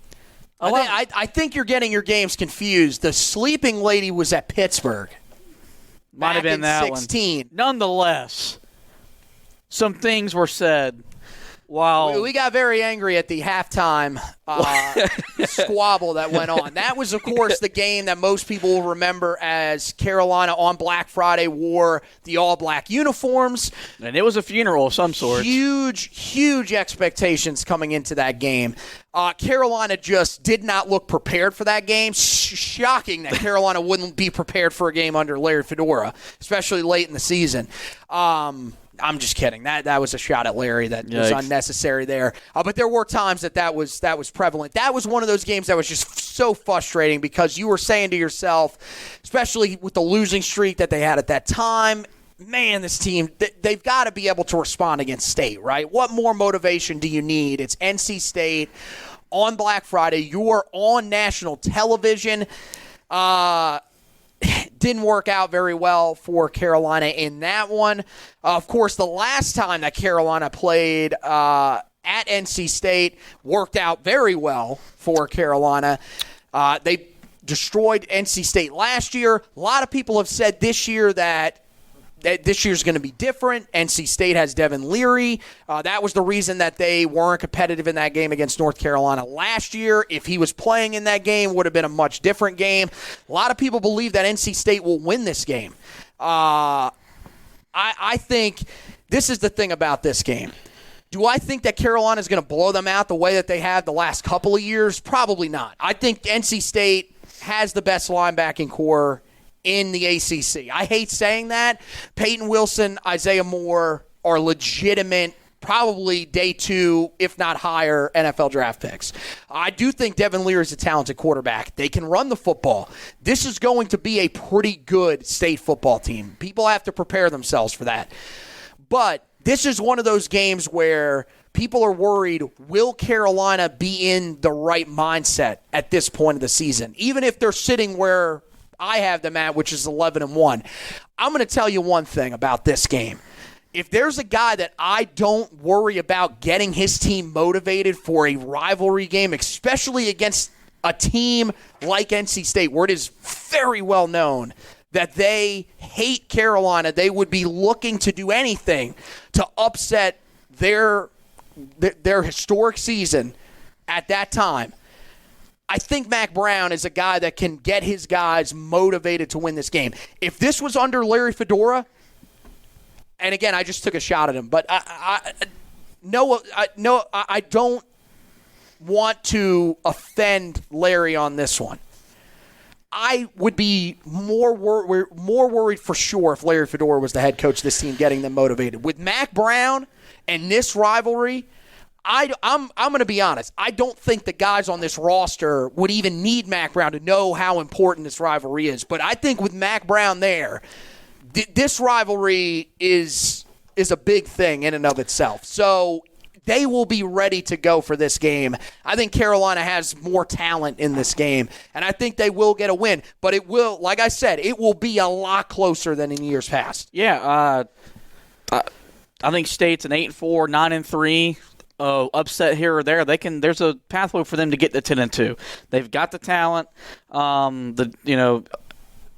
Speaker 4: I think you're getting your games confused. The sleeping lady was at Pittsburgh.
Speaker 5: Might have been that
Speaker 4: 16.
Speaker 5: one. Nonetheless, some things were said while
Speaker 4: we got very angry at the halftime squabble that went on. That was, of course, the game that most people will remember as Carolina on Black Friday wore the all-black uniforms.
Speaker 5: And it was a funeral of some sort.
Speaker 4: Huge expectations coming into that game. Carolina just did not look prepared for that game. Shocking that Carolina wouldn't be prepared for a game under Larry Fedora, especially late in the season. I'm just kidding. That was a shot at Larry that was unnecessary there. But there were times that was prevalent. That was one of those games that was just so frustrating because you were saying to yourself, especially with the losing streak that they had at that time, man, this team, they've got to be able to respond against State, right? What more motivation do you need? It's NC State on Black Friday. You're on national television. Didn't work out very well for Carolina in that one. Of course, the last time that Carolina played at NC State worked out very well for Carolina. They destroyed NC State last year. A lot of people have said this year that this year's going to be different. NC State has Devin Leary. That was the reason that they weren't competitive in that game against North Carolina last year. If he was playing in that game, it would have been a much different game. A lot of people believe that NC State will win this game. I think this is the thing about this game. Do I think that Carolina is going to blow them out the way that they have the last couple of years? Probably not. I think NC State has the best linebacking core in the ACC. I hate saying that. Peyton Wilson, Isaiah Moore are legitimate, probably day 2, if not higher, NFL draft picks. I do think Devin Leary is a talented quarterback. They can run the football. This is going to be a pretty good State football team. People have to prepare themselves for that. But this is one of those games where people are worried, will Carolina be in the right mindset at this point of the season? Even if they're sitting where I have them at, which is 11-1. I'm going to tell you one thing about this game. If there's a guy that I don't worry about getting his team motivated for a rivalry game, especially against a team like NC State, where it is very well known that they hate Carolina, they would be looking to do anything to upset their historic season at that time. I think Mac Brown is a guy that can get his guys motivated to win this game. If this was under Larry Fedora, and again, I just took a shot at him, but I don't want to offend Larry on this one. I would be more worried for sure if Larry Fedora was the head coach of this team, getting them motivated. With Mac Brown and this rivalry, I'm going to be honest. I don't think the guys on this roster would even need Mac Brown to know how important this rivalry is. But I think with Mac Brown there, this rivalry is a big thing in and of itself. So they will be ready to go for this game. I think Carolina has more talent in this game, and I think they will get a win. But it will, like I said, it will be a lot closer than in years past.
Speaker 5: Yeah, I think State's an 8-4, 9-3. Upset here or there, there's a pathway for them to get to 10-2. They've got the talent,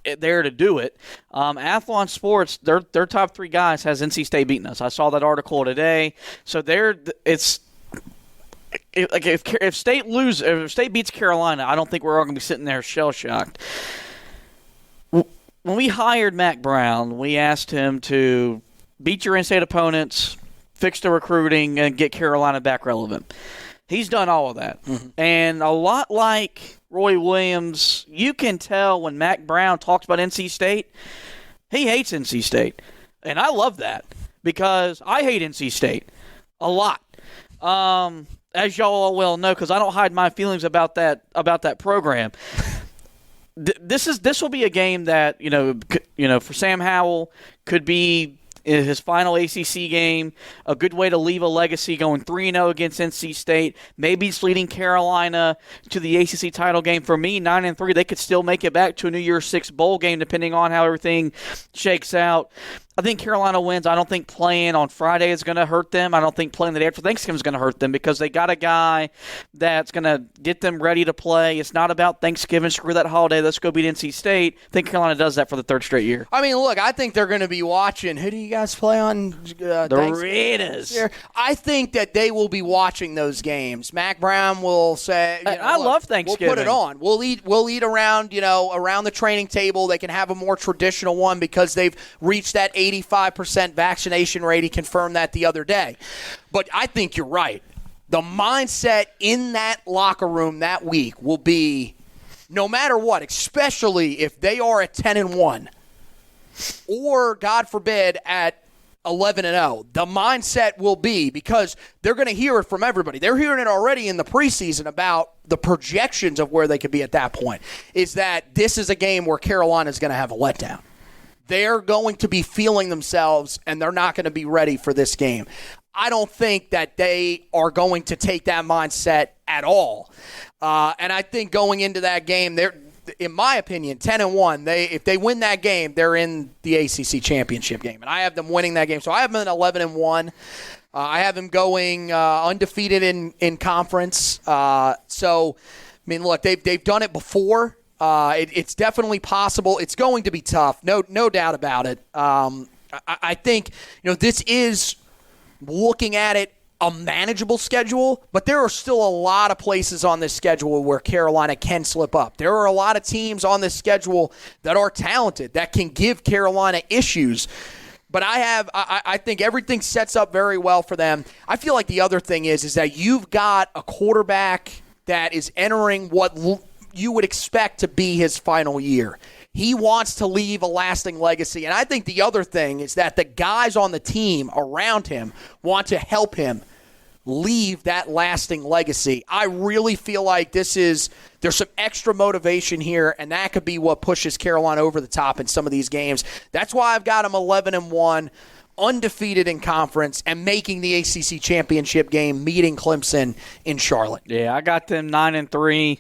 Speaker 5: there to do it. Athlon Sports, their top 3 guys has NC State beaten us. I saw that article today. So if State beats Carolina, I don't think we're all going to be sitting there shell shocked. When we hired Mac Brown, we asked him to beat your in-state opponents, fix the recruiting, and get Carolina back relevant. He's done all of that. Mm-hmm. And a lot like Roy Williams, you can tell when Mac Brown talks about NC State, he hates NC State. And I love that because I hate NC State a lot. As y'all all well know, because I don't hide my feelings about that program. This will be a game that, for Sam Howell could be in his final ACC game, a good way to leave a legacy going 3-0 against NC State. Maybe it's leading Carolina to the ACC title game. For me, 9-3, they could still make it back to a New Year's Six bowl game depending on how everything shakes out. I think Carolina wins. I don't think playing on Friday is going to hurt them. I don't think playing the day after Thanksgiving is going to hurt them because they got a guy that's going to get them ready to play. It's not about Thanksgiving. Screw that holiday. Let's go beat NC State. I think Carolina does that for the 3rd straight year.
Speaker 4: I mean, look, I think they're going to be watching. Who do you guys play on?
Speaker 5: The Raiders.
Speaker 4: I think that they will be watching those games. Mac Brown will say,
Speaker 5: I love Thanksgiving.
Speaker 4: We'll put it on. We'll eat around, around the training table. They can have a more traditional one because they've reached that 85% vaccination rate. He confirmed that the other day. But I think you're right. The mindset in that locker room that week will be, no matter what, especially if they are at 10-1 or, God forbid, at 11-0, the mindset will be, because they're going to hear it from everybody. They're hearing it already in the preseason about the projections of where they could be at that point, is that this is a game where Carolina is going to have a letdown. They're going to be feeling themselves, and they're not going to be ready for this game. I don't think that they are going to take that mindset at all. And I think going into that game, they're, in my opinion, 10-1. If they win that game, they're in the ACC championship game. And I have them winning that game. So I have them at 11-1. I have them going undefeated in conference. So, I mean, look, they've done it before. It's definitely possible. It's going to be tough, no doubt about it. I think this is, looking at it, a manageable schedule, but there are still a lot of places on this schedule where Carolina can slip up. There are a lot of teams on this schedule that are talented, that can give Carolina issues. But I think everything sets up very well for them. I feel like the other thing is that you've got a quarterback that is entering what you would expect to be his final year. He wants to leave a lasting legacy. And I think the other thing is that the guys on the team around him want to help him leave that lasting legacy. I really feel like there's some extra motivation here, and that could be what pushes Carolina over the top in some of these games. That's why I've got them 11-1, undefeated in conference, and making the ACC championship game, meeting Clemson in Charlotte.
Speaker 5: Yeah, I got them 9-3.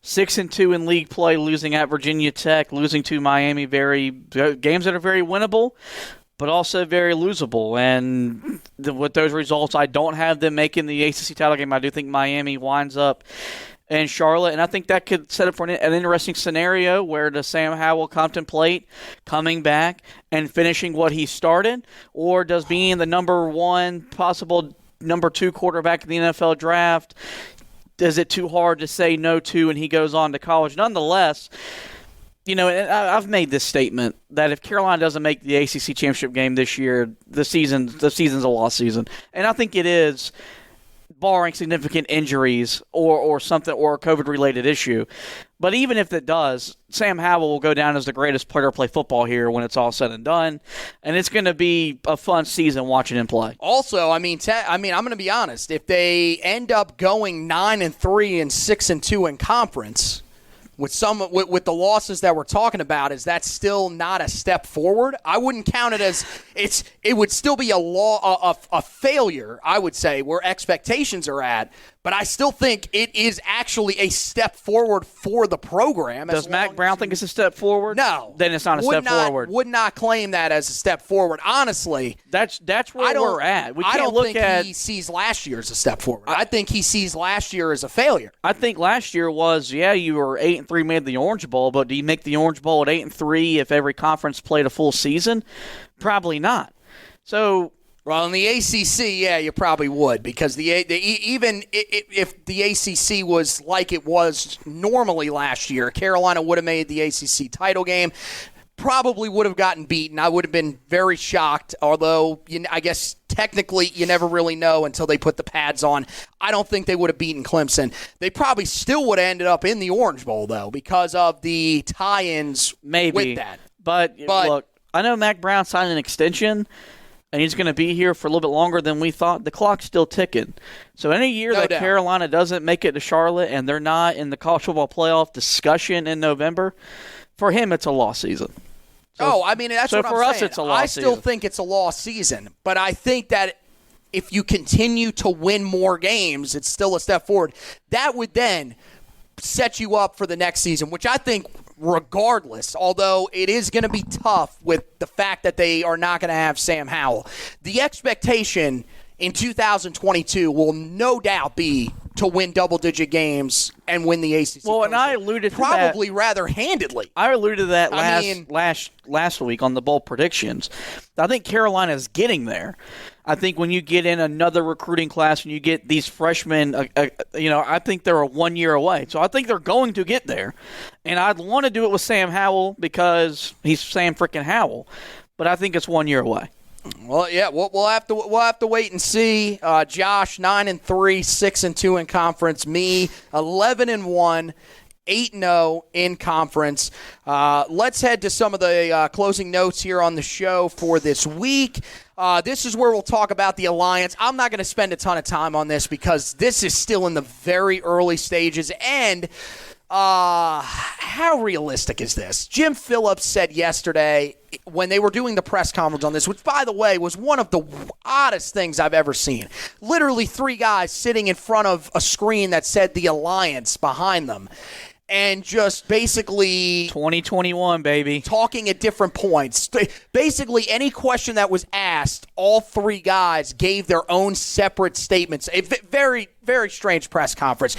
Speaker 5: 6-2 in league play, losing at Virginia Tech, losing to Miami. Games that are very winnable, but also very losable. And with those results, I don't have them making the ACC title game. I do think Miami winds up in Charlotte, and I think that could set up for an interesting scenario where does Sam Howell contemplate coming back and finishing what he started, or does being the number 1, possible number 2 quarterback in the NFL draft, is it too hard to say no to, and he goes on to college? Nonetheless, I've made this statement that if Carolina doesn't make the ACC championship game this year, the season's a lost season. And I think it is, barring significant injuries or something, or a COVID-related issue. But even if it does, Sam Howell will go down as the greatest player to play football here when it's all said and done, and it's going to be a fun season watching him play.
Speaker 4: Also, I'm going to be honest. If they end up going 9-3 and 6-2 in conference, with the losses that we're talking about, is that still not a step forward? I wouldn't count it as it would still be a failure, I would say, where expectations are at. But I still think it is actually a step forward for the program.
Speaker 5: Does Mac Brown think it's a step forward?
Speaker 4: No.
Speaker 5: Then it's not a step forward.
Speaker 4: Would not claim that as a step forward. Honestly,
Speaker 5: that's where we're at.
Speaker 4: I don't think he sees last year as a step forward. I think he sees last year as a failure.
Speaker 5: I think last year was, you were 8-3, made the Orange Bowl, but do you make the Orange Bowl at 8-3 if every conference played a full season? Probably not. So.
Speaker 4: Well, in the ACC, yeah, you probably would, because even if the ACC was like it was normally last year, Carolina would have made the ACC title game, probably would have gotten beaten. I would have been very shocked, although I guess technically you never really know until they put the pads on. I don't think they would have beaten Clemson. They probably still would have ended up in the Orange Bowl, though, because of the tie-ins with that.
Speaker 5: But look, I know Mac Brown signed an extension, and he's going to be here for a little bit longer than we thought. The clock's still ticking. So any year that Carolina doesn't make it to Charlotte and they're not in the college football playoff discussion in November, for him it's a lost season.
Speaker 4: So, that's what I'm saying.
Speaker 5: So for us it's a lost season.
Speaker 4: I still think it's a lost season. But I think that if you continue to win more games, it's still a step forward. That would then set you up for the next season, which I think regardless, although it is going to be tough with the fact that they are not going to have Sam Howell, the expectation in 2022 will no doubt be to win double-digit games and win the ACC.
Speaker 5: Well, and I alluded to
Speaker 4: probably
Speaker 5: that,
Speaker 4: rather handedly.
Speaker 5: I alluded to that last week on the bowl predictions. I think Carolina's getting there. I think when you get in another recruiting class and you get these freshmen, I think they're 1 year away. So I think they're going to get there. And I'd want to do it with Sam Howell because he's Sam freaking Howell. But I think it's 1 year away.
Speaker 4: Well, yeah, we'll have to wait and see. Josh 9-3, 6-2 in conference. Me 11-1. 8-0 in conference. Let's head to some of the closing notes here on the show for this week. This is where we'll talk about the Alliance. I'm not going to spend a ton of time on this because this is still in the very early stages. And how realistic is this? Jim Phillips said yesterday when they were doing the press conference on this, which, by the way, was one of the oddest things I've ever seen. Literally 3 guys sitting in front of a screen that said the Alliance behind them. And just basically
Speaker 5: 2021, baby,
Speaker 4: talking at different points. Basically, any question that was asked, all 3 guys gave their own separate statements. A very, very strange press conference.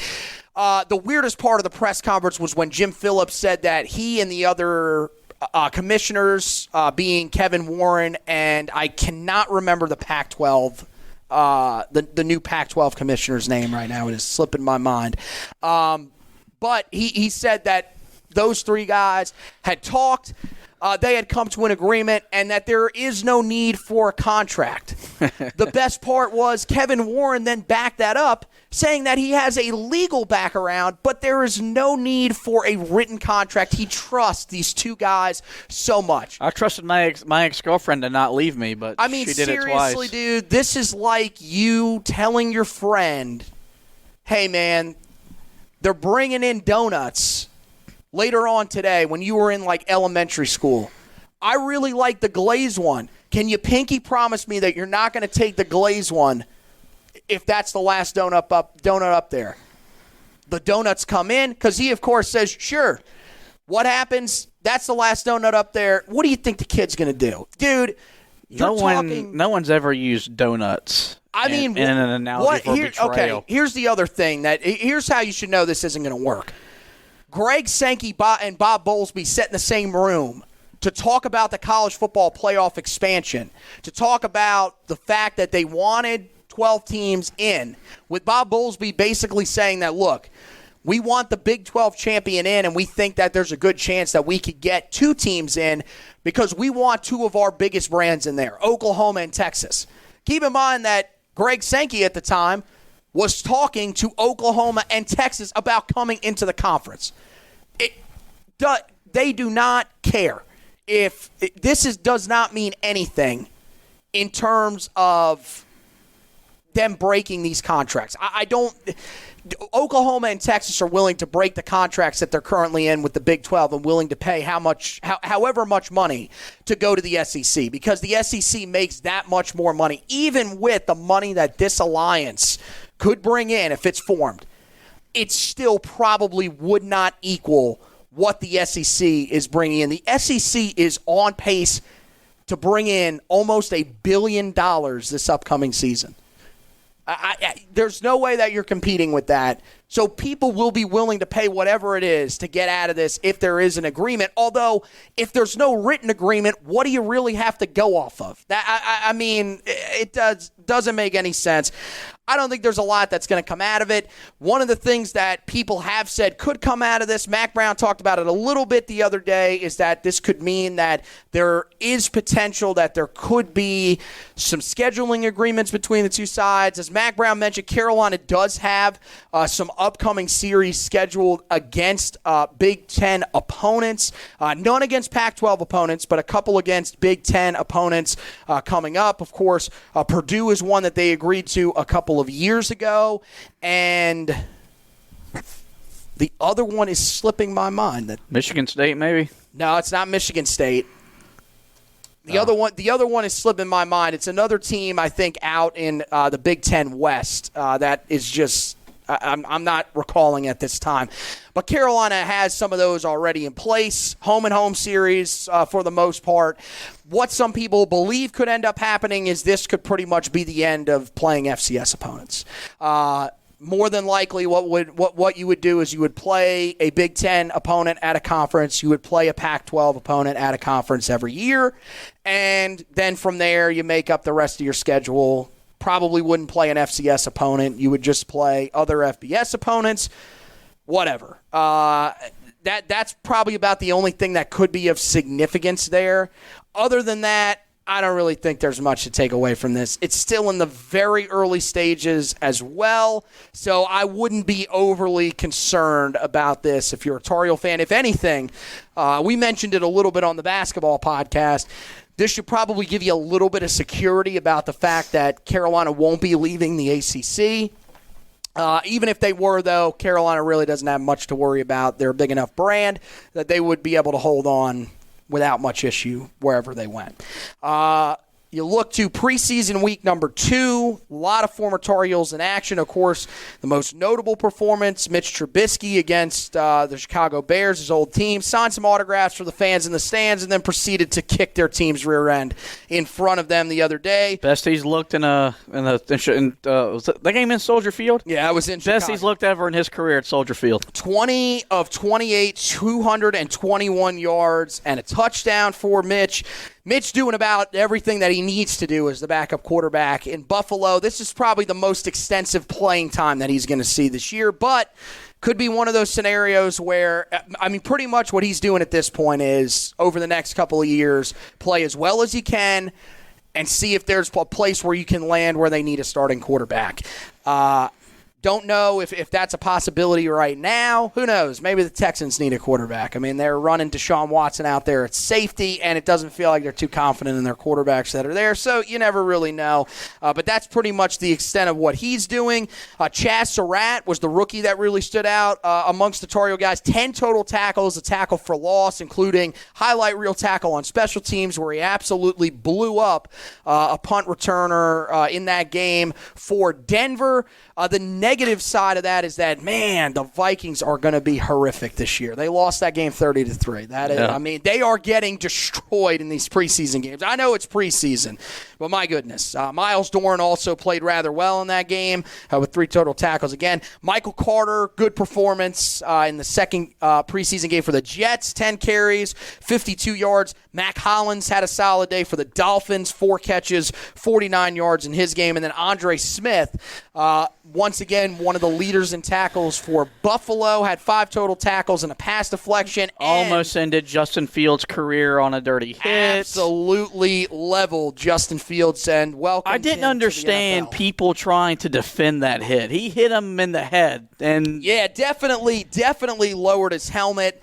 Speaker 4: The weirdest part of the press conference was when Jim Phillips said that he and the other commissioners, being Kevin Warren and I cannot remember the Pac-12, the new Pac-12 commissioner's name right now. It is slipping my mind. But he said that those 3 guys had talked, they had come to an agreement, and that there is no need for a contract. The best part was Kevin Warren then backed that up, saying that he has a legal background, but there is no need for a written contract. He trusts these 2 guys so much.
Speaker 5: I trusted my ex-girlfriend to not leave me, but she did it twice.
Speaker 4: Seriously, dude, this is like you telling your friend, hey, man, they're bringing in donuts later on today when you were in, like, elementary school. I really like the glazed one. Can you pinky promise me that you're not going to take the glazed one if that's the last donut up there? The donuts come in because he, of course, says, sure. What happens? That's the last donut up there. What do you think the kid's going to do? Dude,
Speaker 5: no one's ever used donuts. In an analogy for betrayal.
Speaker 4: Okay, here's the other thing. Here's how you should know this isn't going to work. Greg Sankey and Bob Bowlesby sat in the same room to talk about the college football playoff expansion, to talk about the fact that they wanted 12 teams in, with Bob Bowlesby basically saying that, look, we want the Big 12 champion in, and we think that there's a good chance that we could get 2 teams in because we want 2 of our biggest brands in there, Oklahoma and Texas. Keep in mind that Greg Sankey at the time was talking to Oklahoma and Texas about coming into the conference. They do not care. Does not mean anything in terms of them breaking these contracts. I don't. Oklahoma and Texas are willing to break the contracts that they're currently in with the Big 12 and willing to pay however much money to go to the SEC, because the SEC makes that much more money, even with the money that this alliance could bring in if it's formed. It still probably would not equal what the SEC is bringing in. The SEC is on pace to bring in almost $1 billion this upcoming season. There's no way that you're competing with that. So people will be willing to pay whatever it is to get out of this if there is an agreement. Although, if there's no written agreement, what do you really have to go off of? I mean, it doesn't make any sense. I don't think there's a lot that's going to come out of it. One of the things that people have said could come out of this, Mac Brown talked about it a little bit the other day, is that this could mean that there is potential that there could be some scheduling agreements between the two sides. As Mac Brown mentioned, Carolina does have some upcoming series scheduled against Big Ten opponents. None against Pac-12 opponents, but a couple against Big Ten opponents coming up. Of course, Purdue is one that they agreed to a couple of years ago, and the other one is slipping my mind.
Speaker 5: Michigan State, maybe?
Speaker 4: No, it's not Michigan State. The other one is slipping my mind. It's another team, I think, out in the Big Ten West that is just I'm not recalling at this time. But Carolina has some of those already in place. Home and home series for the most part. What some people believe could end up happening is this could pretty much be the end of playing FCS opponents. More than likely, what you would do is you would play a Big Ten opponent at a conference. You would play a Pac-12 opponent at a conference every year. And then from there, you make up the rest of your schedule. Probably wouldn't play an FCS opponent. You would just play other FBS opponents. Whatever. That's probably about the only thing that could be of significance there. Other than that, I don't really think there's much to take away from this. It's still in the very early stages as well, so I wouldn't be overly concerned about this if you're a Tar Heel fan. If anything, we mentioned it a little bit on the basketball podcast. This should probably give you a little bit of security about the fact that Carolina won't be leaving the ACC. Even if they were, though, Carolina really doesn't have much to worry about. They're a big enough brand that they would be able to hold on without much issue wherever they went. You look to preseason week number 2, a lot of former Tar Heels in action. Of course, the most notable performance, Mitch Trubisky against the Chicago Bears, his old team, signed some autographs for the fans in the stands and then proceeded to kick their team's rear end in front of them the other day.
Speaker 5: Best he's looked was that game in Soldier Field?
Speaker 4: Yeah, it was in Chicago.
Speaker 5: Best he's looked ever in his career at Soldier Field.
Speaker 4: 20 of 28, 221 yards, and a touchdown for Mitch. Mitch doing about everything that he needs to do as the backup quarterback in Buffalo. This is probably the most extensive playing time that he's going to see this year, but could be one of those scenarios where, I mean, pretty much what he's doing at this point is, over the next couple of years, play as well as he can and see if there's a place where you can land where they need a starting quarterback. Don't know if that's a possibility right now. Who knows? Maybe the Texans need a quarterback. I mean, they're running Deshaun Watson out there at safety, and it doesn't feel like they're too confident in their quarterbacks that are there, so you never really know. But that's pretty much the extent of what he's doing. Chaz Surratt was the rookie that really stood out amongst the Tar Heel guys. 10 total tackles, a tackle for loss, including highlight reel tackle on special teams where he absolutely blew up a punt returner in that game for Denver. The negative side of that is that, man, the Vikings are going to be horrific this year. They lost that game 30-3. That is, I mean, they are getting destroyed in these preseason games. I know it's preseason, but my goodness. Miles Dorn also played rather well in that game with 3 total tackles. Again, Michael Carter, good performance in the second preseason game for the Jets, 10 carries, 52 yards. Mac Hollins had a solid day for the Dolphins, 4 catches, 49 yards in his game. And then Andre Smith, once again, one of the leaders in tackles for Buffalo, had 5 total tackles and a pass deflection.
Speaker 5: Almost ended Justin Fields' career on a dirty hit.
Speaker 4: Absolutely leveled Justin Fields and welcomed
Speaker 5: I didn't
Speaker 4: him
Speaker 5: understand
Speaker 4: to the NFL.
Speaker 5: people trying to defend that hit. He hit him in the head. And
Speaker 4: yeah, definitely lowered his helmet.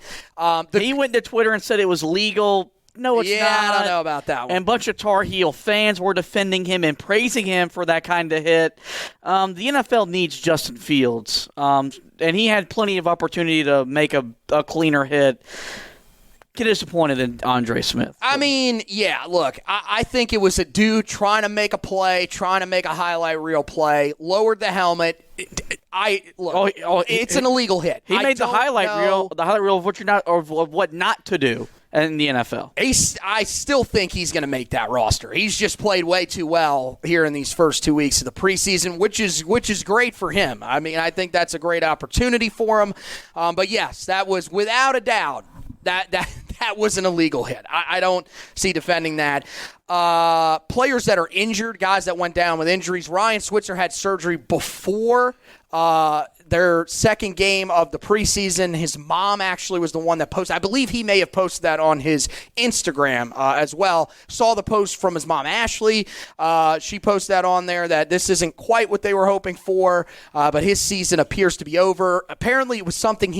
Speaker 5: He went to Twitter and said it was legal. no, it's not.
Speaker 4: I don't know about that one.
Speaker 5: And a bunch of Tar Heel fans were defending him and praising him for that kind of hit. The NFL needs Justin Fields, and he had plenty of opportunity to make a cleaner hit. Get disappointed in Andre Smith.
Speaker 4: I mean, yeah, look, I think it was a dude trying to make a play, trying to make a highlight reel play, lowered the helmet. It's an illegal hit.
Speaker 5: He made the highlight reel of what not to do in the NFL.
Speaker 4: I still think he's going to make that roster. He's just played way too well here in these first 2 weeks of the preseason, which is great for him. I mean, I think that's a great opportunity for him. But yes, that was without a doubt that was an illegal hit. I don't see defending that. Players that are injured, guys that went down with injuries. Ryan Switzer had surgery before their second game of the preseason. His mom actually was the one that posted. I believe he may have posted that on his Instagram as well. Saw the post from his mom, Ashley. She posted that on there that this isn't quite what they were hoping for, but his season appears to be over. Apparently it was something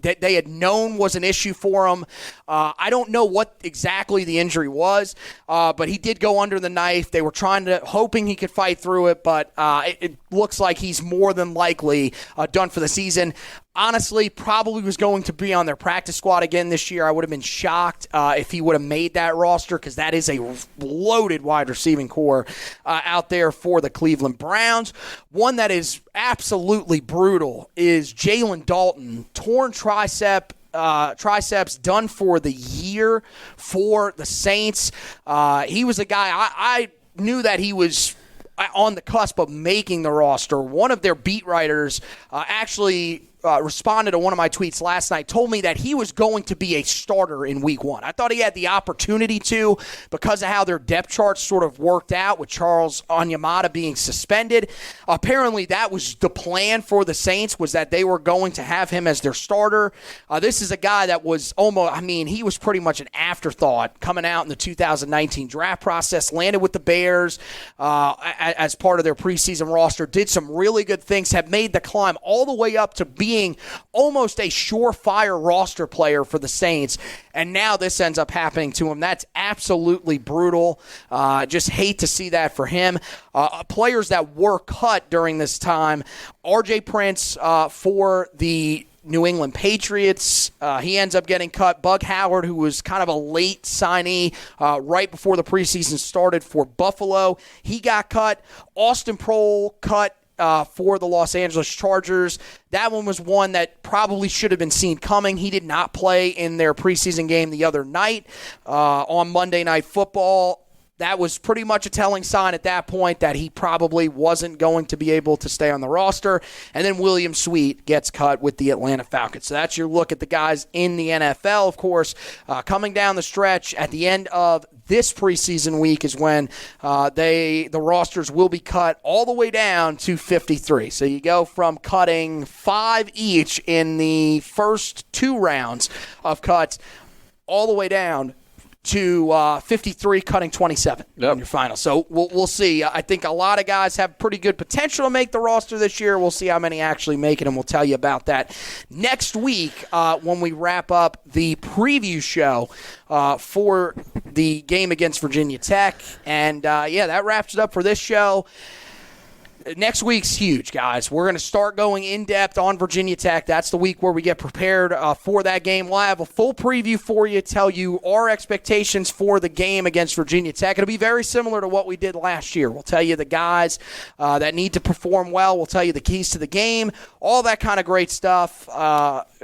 Speaker 4: that they had known was an issue for him. I don't know what exactly the injury was, but he did go under the knife. They were hoping he could fight through it, but it looks like he's more than likely done for the season. Honestly, probably was going to be on their practice squad again this year. I would have been shocked if he would have made that roster because that is a loaded wide receiving core out there for the Cleveland Browns. One that is absolutely brutal is Jalen Dalton, torn triceps done for the year for the Saints. He was a guy I knew that he was on the cusp of making the roster. One of their beat writers actually responded to one of my tweets last night, told me that he was going to be a starter in week 1. I thought he had the opportunity to because of how their depth charts sort of worked out with Charles Onyemata being suspended. Apparently that was the plan for the Saints, was that they were going to have him as their starter. This is a guy that was he was pretty much an afterthought coming out in the 2019 draft process, landed with the Bears as part of their preseason roster, did some really good things, have made the climb all the way up to being almost a surefire roster player for the Saints, and now this ends up happening to him. That's absolutely brutal. Just hate to see that for him. Players that were cut during this time, R.J. Prince for the New England Patriots. He ends up getting cut. Bug Howard, who was kind of a late signee right before the preseason started for Buffalo, he got cut. Austin Proehl cut for the Los Angeles Chargers. That one was one that probably should have been seen coming. He did not play in their preseason game the other night on Monday Night Football. That was pretty much a telling sign at that point that he probably wasn't going to be able to stay on the roster. And then William Sweet gets cut with the Atlanta Falcons. So that's your look at the guys in the NFL. Of course, coming down the stretch at the end of this preseason week is when the rosters will be cut all the way down to 53. So you go from cutting 5 each in the first 2 rounds of cuts all the way down to 53, cutting 27 in your final. So we'll see. I think a lot of guys have pretty good potential to make the roster this year. We'll see how many actually make it, and we'll tell you about that next week when we wrap up the preview show for the game against Virginia Tech. And, that wraps it up for this show. Next week's huge, guys. We're going to start going in-depth on Virginia Tech. That's the week where we get prepared for that game. We'll have a full preview for you, tell you our expectations for the game against Virginia Tech. It'll be very similar to what we did last year. We'll tell you the guys that need to perform well. We'll tell you the keys to the game, all that kind of great stuff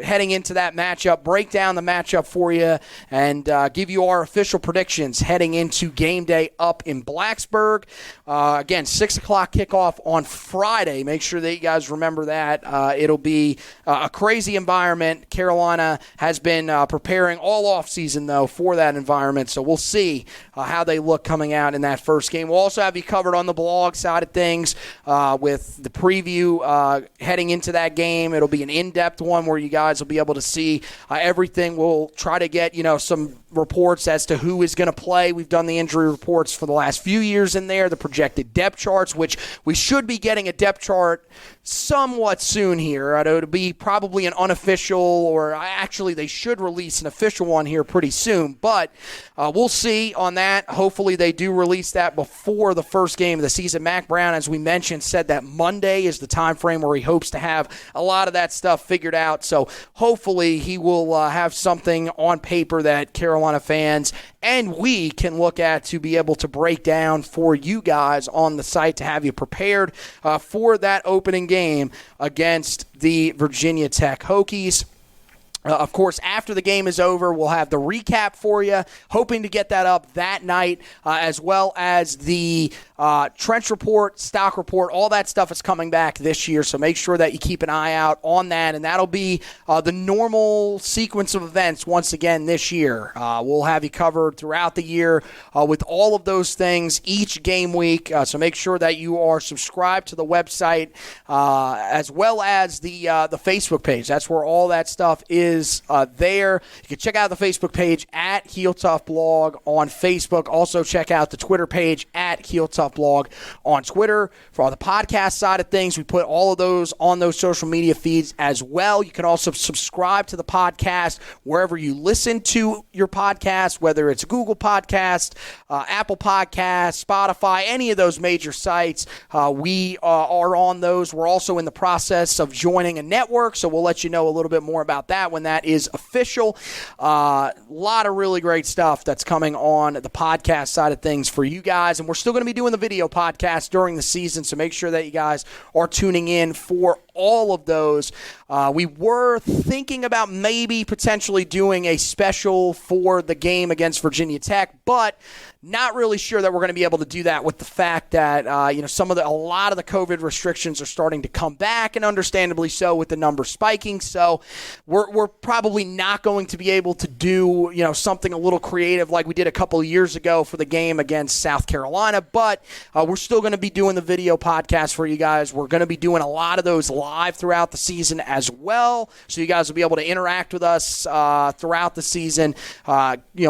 Speaker 4: heading into that matchup, break down the matchup for you, and give you our official predictions heading into game day up in Blacksburg. Again, 6 o'clock kickoff on Friday. Make sure that you guys remember that. It'll be a crazy environment. Carolina has been preparing all offseason, though, for that environment, so we'll see how they look coming out in that first game. We'll also have you covered on the blog side of things with the preview heading into that game. It'll be an in-depth one where you guys will be able to see everything. We'll try to get some reports as to who is going to play. We've done the injury reports for the last few years in there, the projected depth charts, which we should be getting a depth chart somewhat soon here. It'll be probably an unofficial, or actually they should release an official one here pretty soon, but we'll see on that. Hopefully they do release that before the first game of the season. Mac Brown, as we mentioned, said that Monday is the time frame where he hopes to have a lot of that stuff figured out, so hopefully he will have something on paper that Carolina fans and we can look at to be able to break down for you guys on the site to have you prepared for that opening game against the Virginia Tech Hokies. Of course, after the game is over, we'll have the recap for you, hoping to get that up that night, as well as the trench report, stock report, all that stuff is coming back this year, so make sure that you keep an eye out on that, and that'll be the normal sequence of events once again this year. We'll have you covered throughout the year with all of those things each game week, so make sure that you are subscribed to the website as well as the Facebook page. That's where all that stuff is there. You can check out the Facebook page at Heel Tough Blog on Facebook. Also check out the Twitter page at Heel Tough Blog on Twitter. For all the podcast side of things, we put all of those on those social media feeds as well. You can also subscribe to the podcast wherever you listen to your podcast, whether it's Google Podcast, Apple Podcast, Spotify, any of those major sites. We are on those. We're also in the process of joining a network, so we'll let you know a little bit more about that when that is official. A lot of really great stuff that's coming on the podcast side of things for you guys, and we're still going to be doing the video podcast during the season, so make sure that you guys are tuning in for all of those. We were thinking about maybe potentially doing a special for the game against Virginia Tech, but not really sure that we're going to be able to do that with the fact that a lot of the COVID restrictions are starting to come back, and understandably so with the number spiking. So we're probably not going to be able to do something a little creative like we did a couple of years ago for the game against South Carolina. But we're still going to be doing the video podcast for you guys. We're going to be doing a lot of those live throughout the season as well, so you guys will be able to interact with us throughout the season.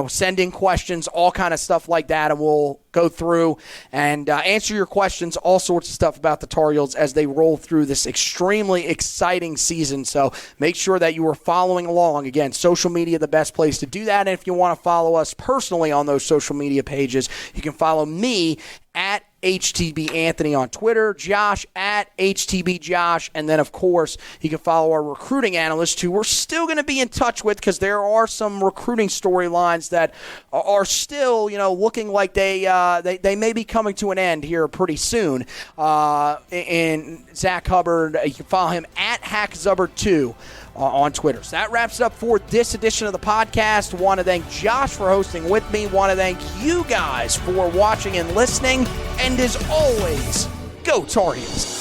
Speaker 4: Send in questions, all kind of stuff like that, and we'll go through and answer your questions, all sorts of stuff about the Tar Heels as they roll through this extremely exciting season. So make sure that you are following along. Again, social media, the best place to do that. And if you want to follow us personally on those social media pages, you can follow me at HTB Anthony on Twitter, Josh at HTB Josh, and then, of course, you can follow our recruiting analyst, who we're still going to be in touch with because there are some recruiting storylines that are still, looking like they may be coming to an end here pretty soon. And Zach Hubbard, you can follow him at HackZubbard2 on Twitter. So that wraps it up for this edition of the podcast. Want to thank Josh for hosting with me. Want to thank you guys for watching and listening. And as always, go Tar Heels.